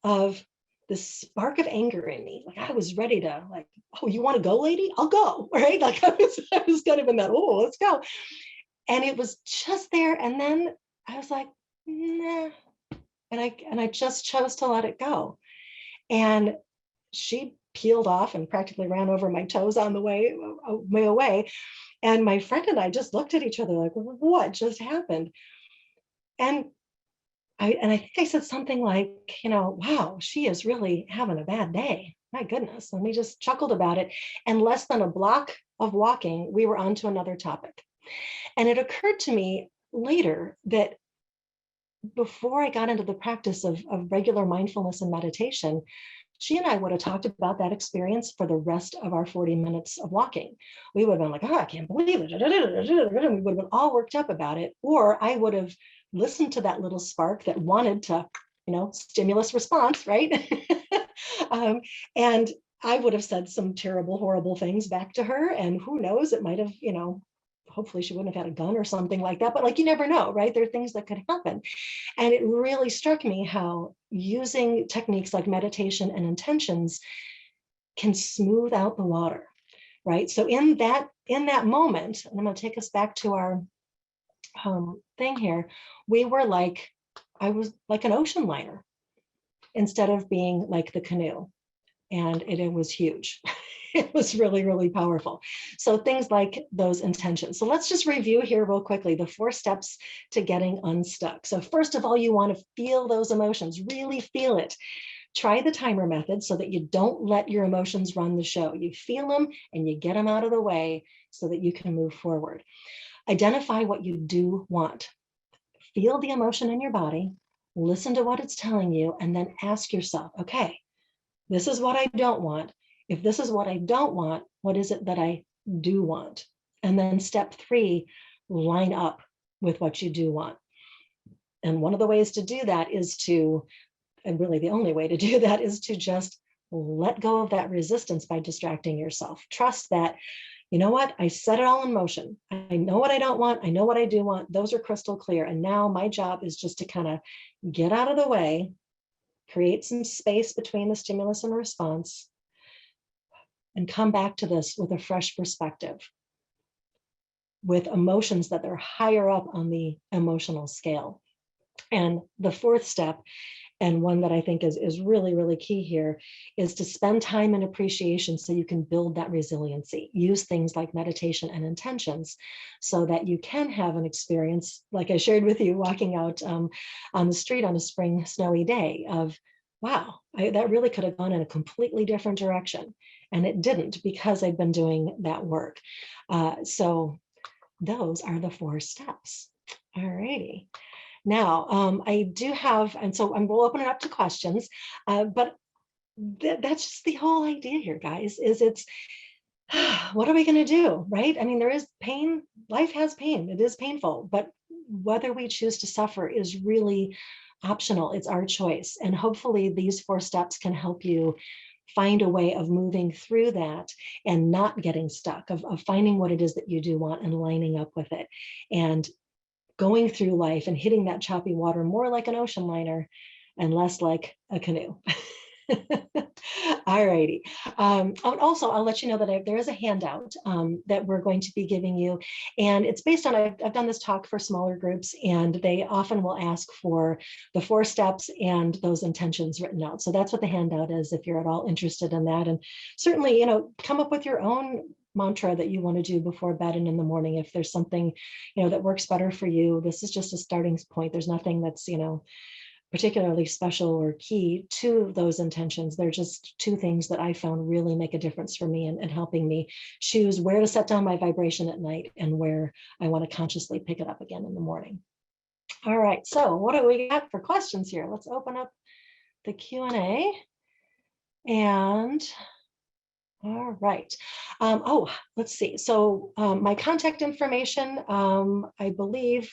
of this spark of anger in me. Like I was ready to like, oh, you want to go, lady? I'll go, right? Like I was kind of in that, oh, let's go. And it was just there. And then I was like, nah. And I just chose to let it go. And she peeled off and practically ran over my toes on the way away. And my friend and I just looked at each other like, what just happened? And I think I said something like, wow, she is really having a bad day. My goodness. And we just chuckled about it. And less than a block of walking, we were on to another topic. And it occurred to me later that before I got into the practice of regular mindfulness and meditation, she and I would have talked about that experience for the rest of our 40 minutes of walking. We would have been like, oh, I can't believe it. And we would have been all worked up about it. Or I would have listened to that little spark that wanted to, stimulus response, right? And I would have said some terrible, horrible things back to her. And who knows, it might have, hopefully she wouldn't have had a gun or something like that, but like, you never know, right? There are things that could happen. And it really struck me how using techniques like meditation and intentions can smooth out the water, right? So in that moment, and I'm going to take us back to our thing here, I was like an ocean liner instead of being like the canoe. And it was huge. It was really, really powerful. So things like those intentions. So let's just review here real quickly, the 4 steps to getting unstuck. So first of all, you want to feel those emotions, really feel it. Try the timer method so that you don't let your emotions run the show. You feel them and you get them out of the way so that you can move forward. Identify what you do want. Feel the emotion in your body, listen to what it's telling you, and then ask yourself, okay, this is what I don't want. If this is what I don't want, what is it that I do want? And then step 3, line up with what you do want. And one of the ways to do that is to, and really the only way to do that is to just let go of that resistance by distracting yourself. Trust that, you know what, I set it all in motion. I know what I don't want. I know what I do want. Those are crystal clear. And now my job is just to kind of get out of the way, create some space between the stimulus and response, and come back to this with a fresh perspective, with emotions that are higher up on the emotional scale. And the 4th step, and one that I think is really, really key here, is to spend time in appreciation so you can build that resiliency. Use things like meditation and intentions so that you can have an experience, like I shared with you, walking out on the street on a spring snowy day of, wow, that really could have gone in a completely different direction. And it didn't, because I've been doing that work. So those are the 4 steps. All righty. Now, I do have, and so we'll open it up to questions, but that's just the whole idea here, guys, is it's, what are we going to do, right? I mean, there is pain. Life has pain. It is painful, but whether we choose to suffer is really optional. It's our choice. And hopefully these 4 steps can help you find a way of moving through that and not getting stuck, of finding what it is that you do want and lining up with it. And going through life and hitting that choppy water more like an ocean liner and less like a canoe. All righty. Also, I'll let you know that there is a handout that we're going to be giving you. And it's based on, I've done this talk for smaller groups, and they often will ask for the 4 steps and those intentions written out. So that's what the handout is, if you're at all interested in that. And certainly, come up with your own mantra that you want to do before bed and in the morning. If there's something, that works better for you, this is just a starting point. There's nothing that's, particularly special or key to those intentions. They're just 2 things that I found really make a difference for me and helping me choose where to set down my vibration at night and where I want to consciously pick it up again in the morning. All right, so what do we got for questions here? Let's open up the Q&A. And all right. Let's see. So my contact information, I believe,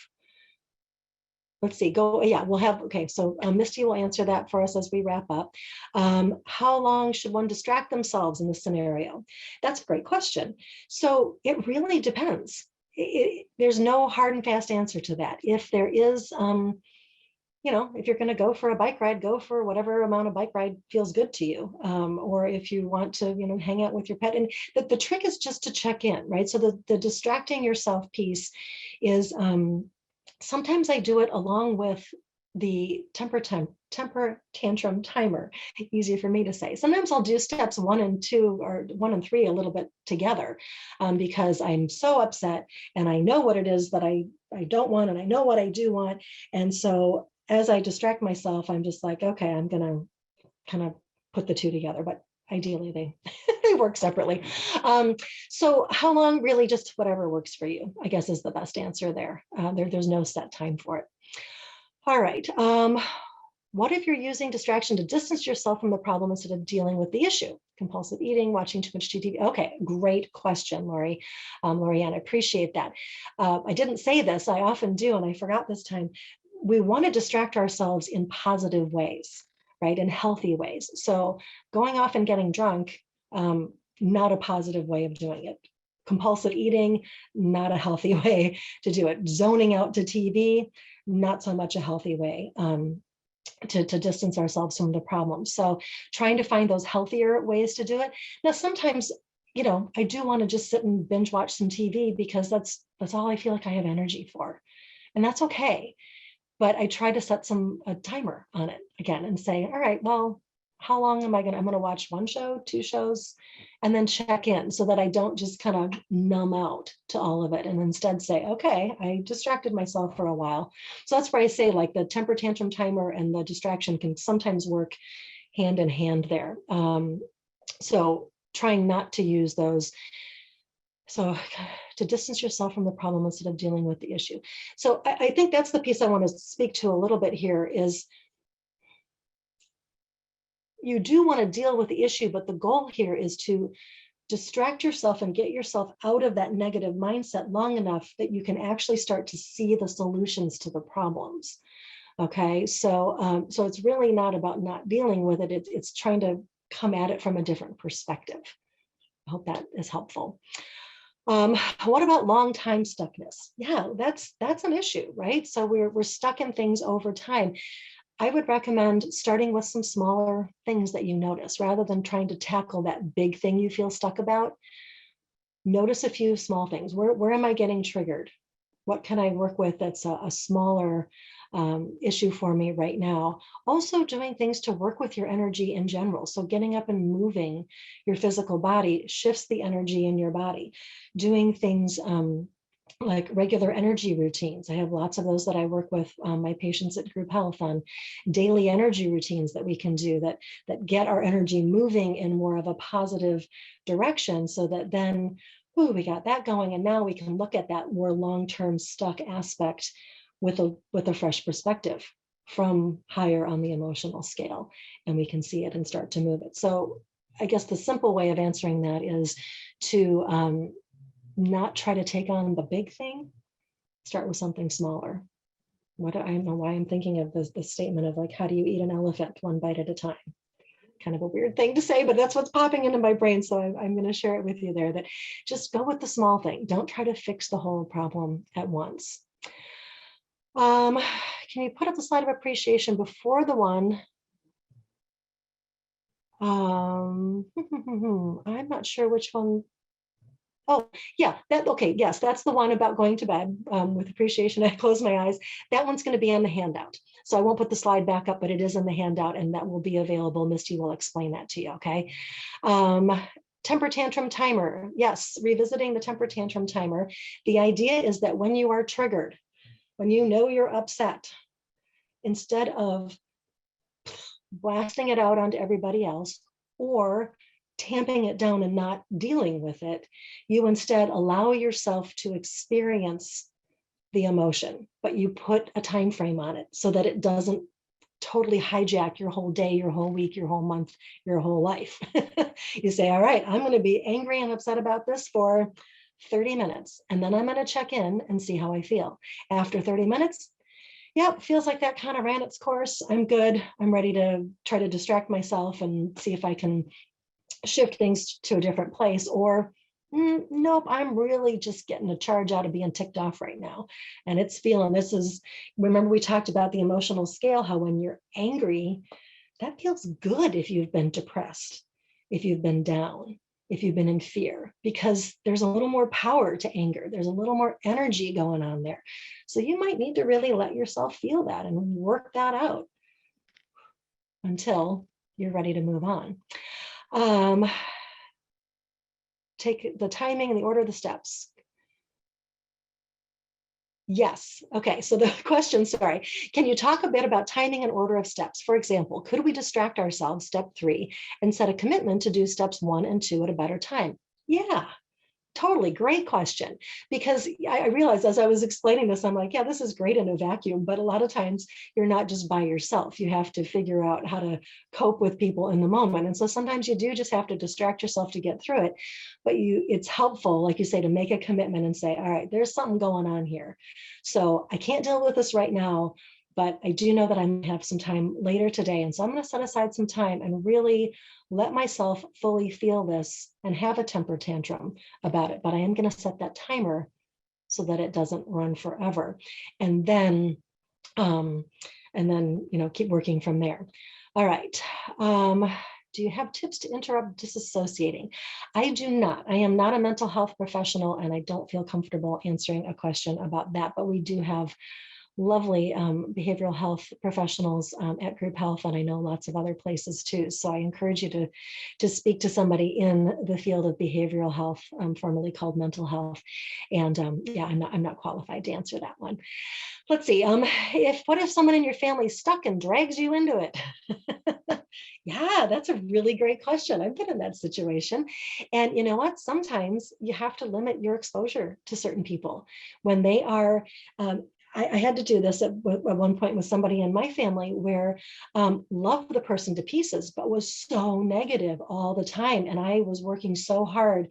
let's see, we'll have, okay, so Misty will answer that for us as we wrap up. How long should one distract themselves in this scenario? That's a great question. So it really depends. There's no hard and fast answer to that. If there is, if you're going to go for a bike ride, go for whatever amount of bike ride feels good to you. Or if you want to, hang out with your pet. And the trick is just to check in, right? So the distracting yourself piece is, sometimes I do it along with the temper tantrum timer. Easy for me to say. Sometimes I'll do steps 1 and 2 or 1 and 3 a little bit together, because I'm so upset and I know what it is that I don't want, and I know what I do want. And so as I distract myself, I'm just like, okay, I'm going to kind of put the 2 together, but ideally they work separately. So how long? Really just whatever works for you, I guess, is the best answer there. There's no set time for it. All right. What if you're using distraction to distance yourself from the problem instead of dealing with the issue? Compulsive eating, watching too much TV. Okay, great question, Lorianne. I appreciate that. I didn't say this, I often do, and I forgot this time. We want to distract ourselves in positive ways, right? In healthy ways. So going off and getting drunk, not a positive way of doing it. Compulsive eating, not a healthy way to do it. Zoning out to TV, not so much a healthy way to distance ourselves from the problem. So trying to find those healthier ways to do it. Now, sometimes, I do want to just sit and binge watch some TV because that's all I feel like I have energy for. And that's okay. But I try to set a timer on it again and say, all right, well, how long I'm going to watch 1 show, 2 shows, and then check in so that I don't just kind of numb out to all of it and instead say, okay, I distracted myself for a while. So that's where I say, like, the temper tantrum timer and the distraction can sometimes work hand in hand there. So trying not to use those. So to distance yourself from the problem instead of dealing with the issue. So I think that's the piece I want to speak to a little bit here is you do want to deal with the issue, but the goal here is to distract yourself and get yourself out of that negative mindset long enough that you can actually start to see the solutions to the problems. Okay, so it's really not about not dealing with it. It's trying to come at it from a different perspective. I hope that is helpful. What about long time stuckness? Yeah, that's an issue, right? So we're stuck in things over time. I would recommend starting with some smaller things that you notice rather than trying to tackle that big thing you feel stuck about. Notice a few small things. Where am I getting triggered? What can I work with that's a smaller issue for me right now? Also doing things to work with your energy in general. So getting up and moving your physical body shifts the energy in your body. Doing things like regular energy routines. I have lots of those that I work with my patients at Group Health on daily energy routines that we can do that get our energy moving in more of a positive direction so that then, ooh, we got that going. And now we can look at that more long-term stuck aspect with a fresh perspective from higher on the emotional scale. And we can see it and start to move it. So I guess the simple way of answering that is to not try to take on the big thing, start with something smaller. I don't know why I'm thinking of the statement of like, how do you eat an elephant one bite at a time? Kind of a weird thing to say, but that's what's popping into my brain. So I'm going to share it with you there, that just go with the small thing. Don't try to fix the whole problem at once. Can you put up the slide of appreciation before the one? I'm not sure which one. Oh, yeah, okay, yes, that's the one about going to bed with appreciation. I close my eyes. That one's going to be on the handout. So I won't put the slide back up, but it is in the handout and that will be available. Misty will explain that to you, okay? Temper tantrum timer. Yes, revisiting the temper tantrum timer. The idea is that when you are triggered, when you know you're upset, instead of blasting it out onto everybody else or tamping it down and not dealing with it, you instead allow yourself to experience the emotion, but you put a time frame on it so that it doesn't totally hijack your whole day, your whole week, your whole month, your whole life. You say, all right, I'm going to be angry and upset about this for 30 minutes, and then I'm going to check in and see how I feel. After 30 minutes, yep, feels like that kind of ran its course. I'm good. I'm ready to try to distract myself and see if I can shift things to a different place, or nope, I'm really just getting a charge out of being ticked off right now. And it's feeling, remember we talked about the emotional scale, how when you're angry, that feels good if you've been depressed, if you've been down, if you've been in fear, because there's a little more power to anger. There's a little more energy going on there. So you might need to really let yourself feel that and work that out until you're ready to move on. Take the timing and the order of the steps. Yes. Okay. So the question, sorry, can you talk a bit about timing and order of steps? For example, could we distract ourselves, step 3, and set a commitment to do steps 1 and 2 at a better time? Yeah. Totally. Great question. Because I realized as I was explaining this, I'm like, yeah, this is great in a vacuum, but a lot of times you're not just by yourself. You have to figure out how to cope with people in the moment. And so sometimes you do just have to distract yourself to get through it. But it's helpful, like you say, to make a commitment and say, all right, there's something going on here. So I can't deal with this right now, but I do know that I'm going to have some time later today. And so I'm going to set aside some time and really let myself fully feel this and have a temper tantrum about it. But I am going to set that timer so that it doesn't run forever. And then, keep working from there. All right. Do you have tips to interrupt disassociating? I do not. I am not a mental health professional, and I don't feel comfortable answering a question about that, but we do have lovely behavioral health professionals at Group Health, and I know lots of other places too. So I encourage you to speak to somebody in the field of behavioral health, formerly called mental health. And I'm not qualified to answer that one. Let's see. What if someone in your family is stuck and drags you into it? Yeah, that's a really great question. I've been in that situation. And you know what? Sometimes you have to limit your exposure to certain people when they are. I had to do this at one point with somebody in my family where loved the person to pieces, but was so negative all the time. And I was working so hard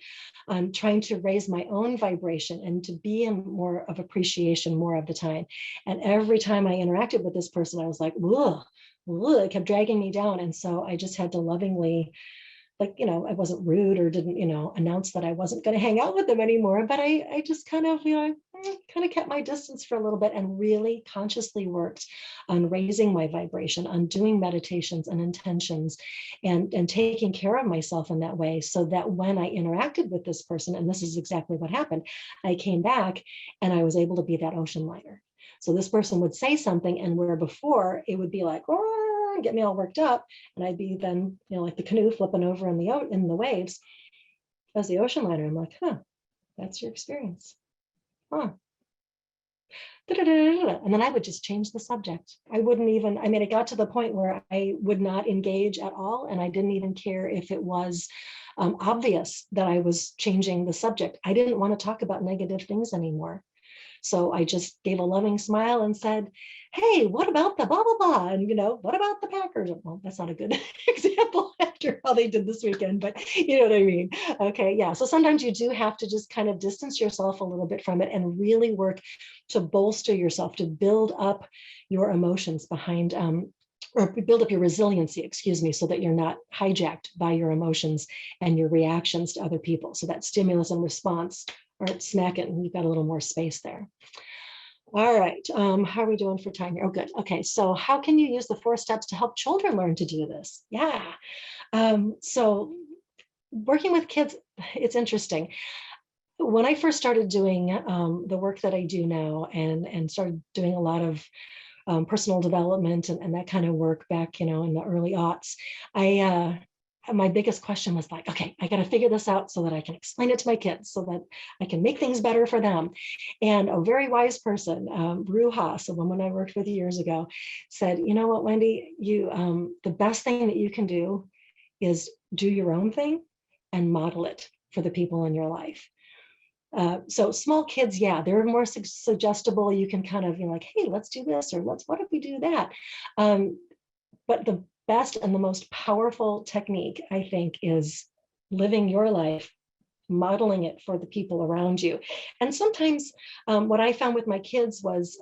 on trying to raise my own vibration and to be in more of appreciation more of the time. And every time I interacted with this person, I was like, ugh, it kept dragging me down. And so I just had to lovingly, like, I wasn't rude or didn't, announce that I wasn't going to hang out with them anymore. But I just kind of, kind of kept my distance for a little bit and really consciously worked on raising my vibration, on doing meditations and intentions and taking care of myself in that way so that when I interacted with this person, and this is exactly what happened, I came back and I was able to be that ocean liner. So this person would say something, and where before it would be like, oh, get me all worked up, and I'd be then, like the canoe flipping over in the waves, as the ocean liner. I'm like, huh, that's your experience, huh? And then I would just change the subject. I wouldn't even. I mean, it got to the point where I would not engage at all, and I didn't even care if it was obvious that I was changing the subject. I didn't want to talk about negative things anymore. So I just gave a loving smile and said, hey, what about the blah, blah, blah? And, what about the Packers? Well, that's not a good example after how they did this weekend, but you know what I mean? Okay, yeah. So sometimes you do have to just kind of distance yourself a little bit from it and really work to bolster yourself, to build up your emotions behind, or build up your resiliency, excuse me, so that you're not hijacked by your emotions and your reactions to other people. So that stimulus and response aren't smacking. You've got a little more space there. All right. How are we doing for time here? Oh, good. Okay. So how can you use the 4 steps to help children learn to do this? Yeah. So working with kids, it's interesting. When I first started doing the work that I do now and started doing a lot of personal development and that kind of work back, in the early aughts, my biggest question was like, okay, I got to figure this out so that I can explain it to my kids, so that I can make things better for them. And a very wise person, Rue Haas, a woman I worked with years ago, said, you know what, Wendy, the best thing that you can do is do your own thing and model it for the people in your life. So small kids, yeah, they're more suggestible. You can kind of, like, hey, let's do this, or what if we do that? But the best and the most powerful technique, I think, is living your life, modeling it for the people around you. And sometimes what I found with my kids was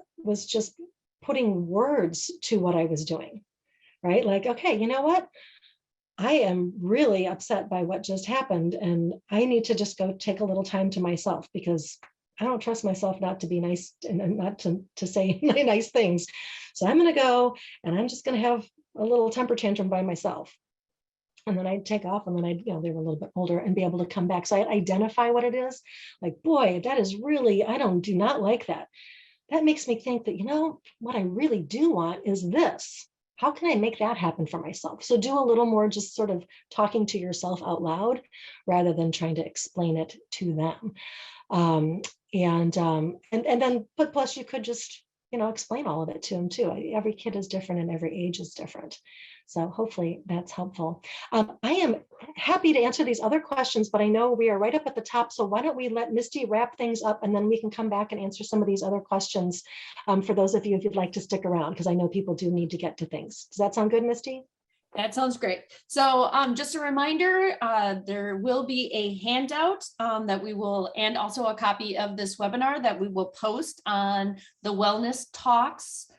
just putting words to what I was doing, right? Like, okay, you know what? I am really upset by what just happened, and I need to just go take a little time to myself because I don't trust myself not to be nice and not to say nice things. So I'm going to go and I'm just going to have a little temper tantrum by myself. And then I'd take off, and then they were a little bit older, and be able to come back. So I identify what it is. Like, boy, that is really, do not like that. That makes me think that, what I really do want is this. How can I make that happen for myself? So do a little more just sort of talking to yourself out loud rather than trying to explain it to them. And then, but plus you could just, explain all of it to them too. Every kid is different and every age is different. So hopefully that's helpful. I am happy to answer these other questions, but I know we are right up at the top. So why don't we let Misty wrap things up, and then we can come back and answer some of these other questions for those of you if you'd like to stick around, because I know people do need to get to things. Does that sound good, Misty? That sounds great. So just a reminder, there will be a handout that we will, and also a copy of this webinar that we will post on the Wellness Talks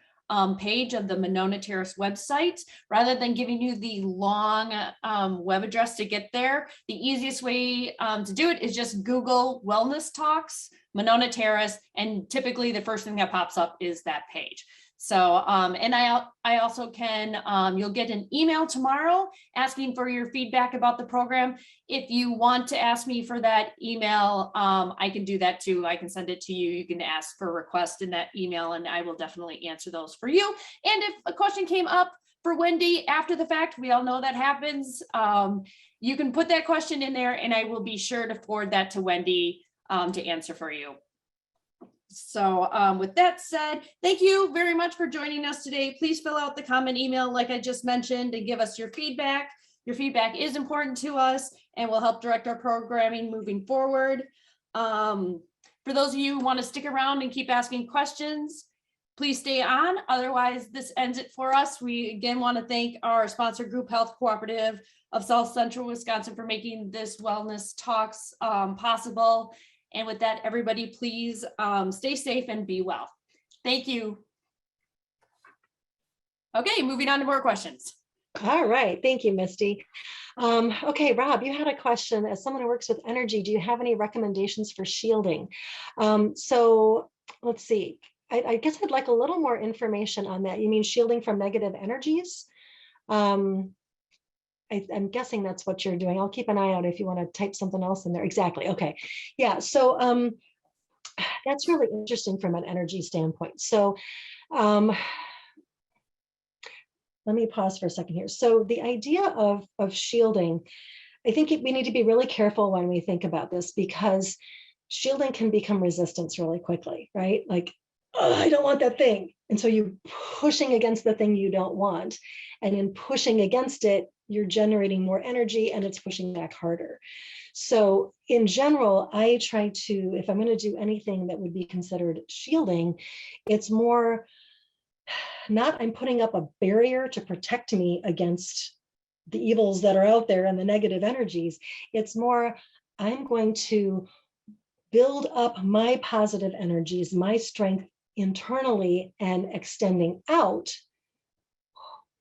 page of the Monona Terrace website. Rather than giving you the long web address to get there, the easiest way to do it is just Google Wellness Talks, Monona Terrace, and typically the first thing that pops up is that page. So, and I also can, you'll get an email tomorrow asking for your feedback about the program. If you want to ask me for that email, I can do that too. I can send it to you. You can ask for a request in that email, and I will definitely answer those for you. And if a question came up for Wendy after the fact, we all know that happens. You can put that question in there, and I will be sure to forward that to Wendy to answer for you. So with that said, thank you very much for joining us today. Please fill out the comment email like I just mentioned and give us your feedback. Your feedback is important to us and will help direct our programming moving forward. For those of you who want to stick around and keep asking questions, please stay on. Otherwise, this ends it for us. We again want to thank our sponsor, Group Health Cooperative of South Central Wisconsin, for making this wellness talks possible. And with that, everybody, please stay safe and be well. Thank you. Okay, moving on to more questions. All right, thank you, Misty. Okay, Rob, you had a question. As someone who works with energy, do you have any recommendations for shielding? So let's see. I guess I'd like a little more information on that. You mean shielding from negative energies? I'm guessing that's what you're doing. I'll keep an eye out if you want to type something else in there. Exactly. Okay. Yeah. So that's really interesting from an energy standpoint. So let me pause for a second here. So the idea of shielding, I think we need to be really careful when we think about this, because shielding can become resistance really quickly, right? Like, oh, I don't want that thing. And so you're pushing against the thing you don't want. And in pushing against it, you're generating more energy and it's pushing back harder. So in general, I try to, if I'm going to do anything that would be considered shielding, it's more not I'm putting up a barrier to protect me against the evils that are out there and the negative energies. It's more, I'm going to build up my positive energies, my strength internally and extending out,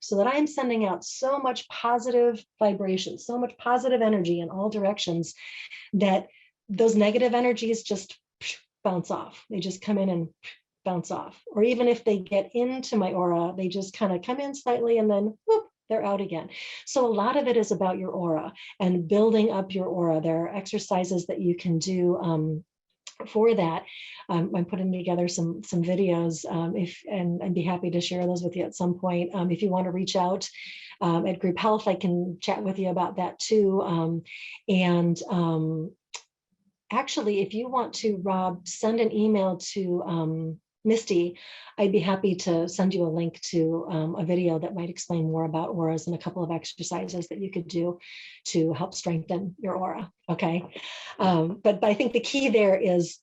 so that I'm sending out so much positive vibration, so much positive energy in all directions, that those negative energies just bounce off. They just come in and bounce off. Or even if they get into my aura, they just kind of come in slightly and then whoop, they're out again. So a lot of it is about your aura and building up your aura. There are exercises that you can do for that. I'm putting together some videos, and I'd be happy to share those with you at some point. If you want to reach out at Group Health, I can chat with you about that too. Actually, if you want to, Rob, send an email to Misty, I'd be happy to send you a link to a video that might explain more about auras and a couple of exercises that you could do to help strengthen your aura. Okay. But I think the key there is,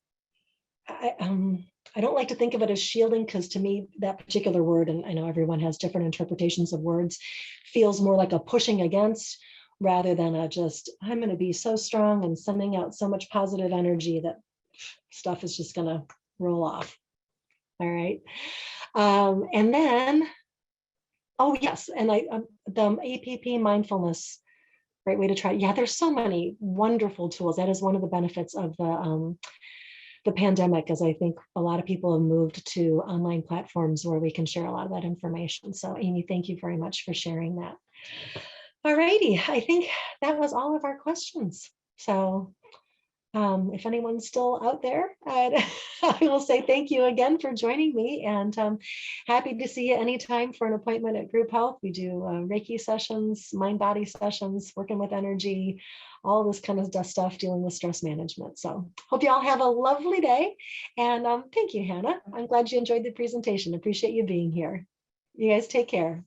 I don't like to think of it as shielding, because to me, that particular word, and I know everyone has different interpretations of words, feels more like a pushing against rather than a just, I'm going to be so strong and sending out so much positive energy that stuff is just going to roll off. All right. And then, oh yes, and the APP mindfulness, great way to try. Yeah, there's so many wonderful tools. That is one of the benefits of the pandemic, as I think a lot of people have moved to online platforms where we can share a lot of that information. So Amy, thank you very much for sharing that. All righty, I think that was all of our questions. So if anyone's still out there, I will say thank you again for joining me, and happy to see you anytime for an appointment at Group Health. We do Reiki sessions, mind-body sessions, working with energy, all this kind of stuff, dealing with stress management. So hope you all have a lovely day. And thank you, Hannah. I'm glad you enjoyed the presentation. Appreciate you being here. You guys take care.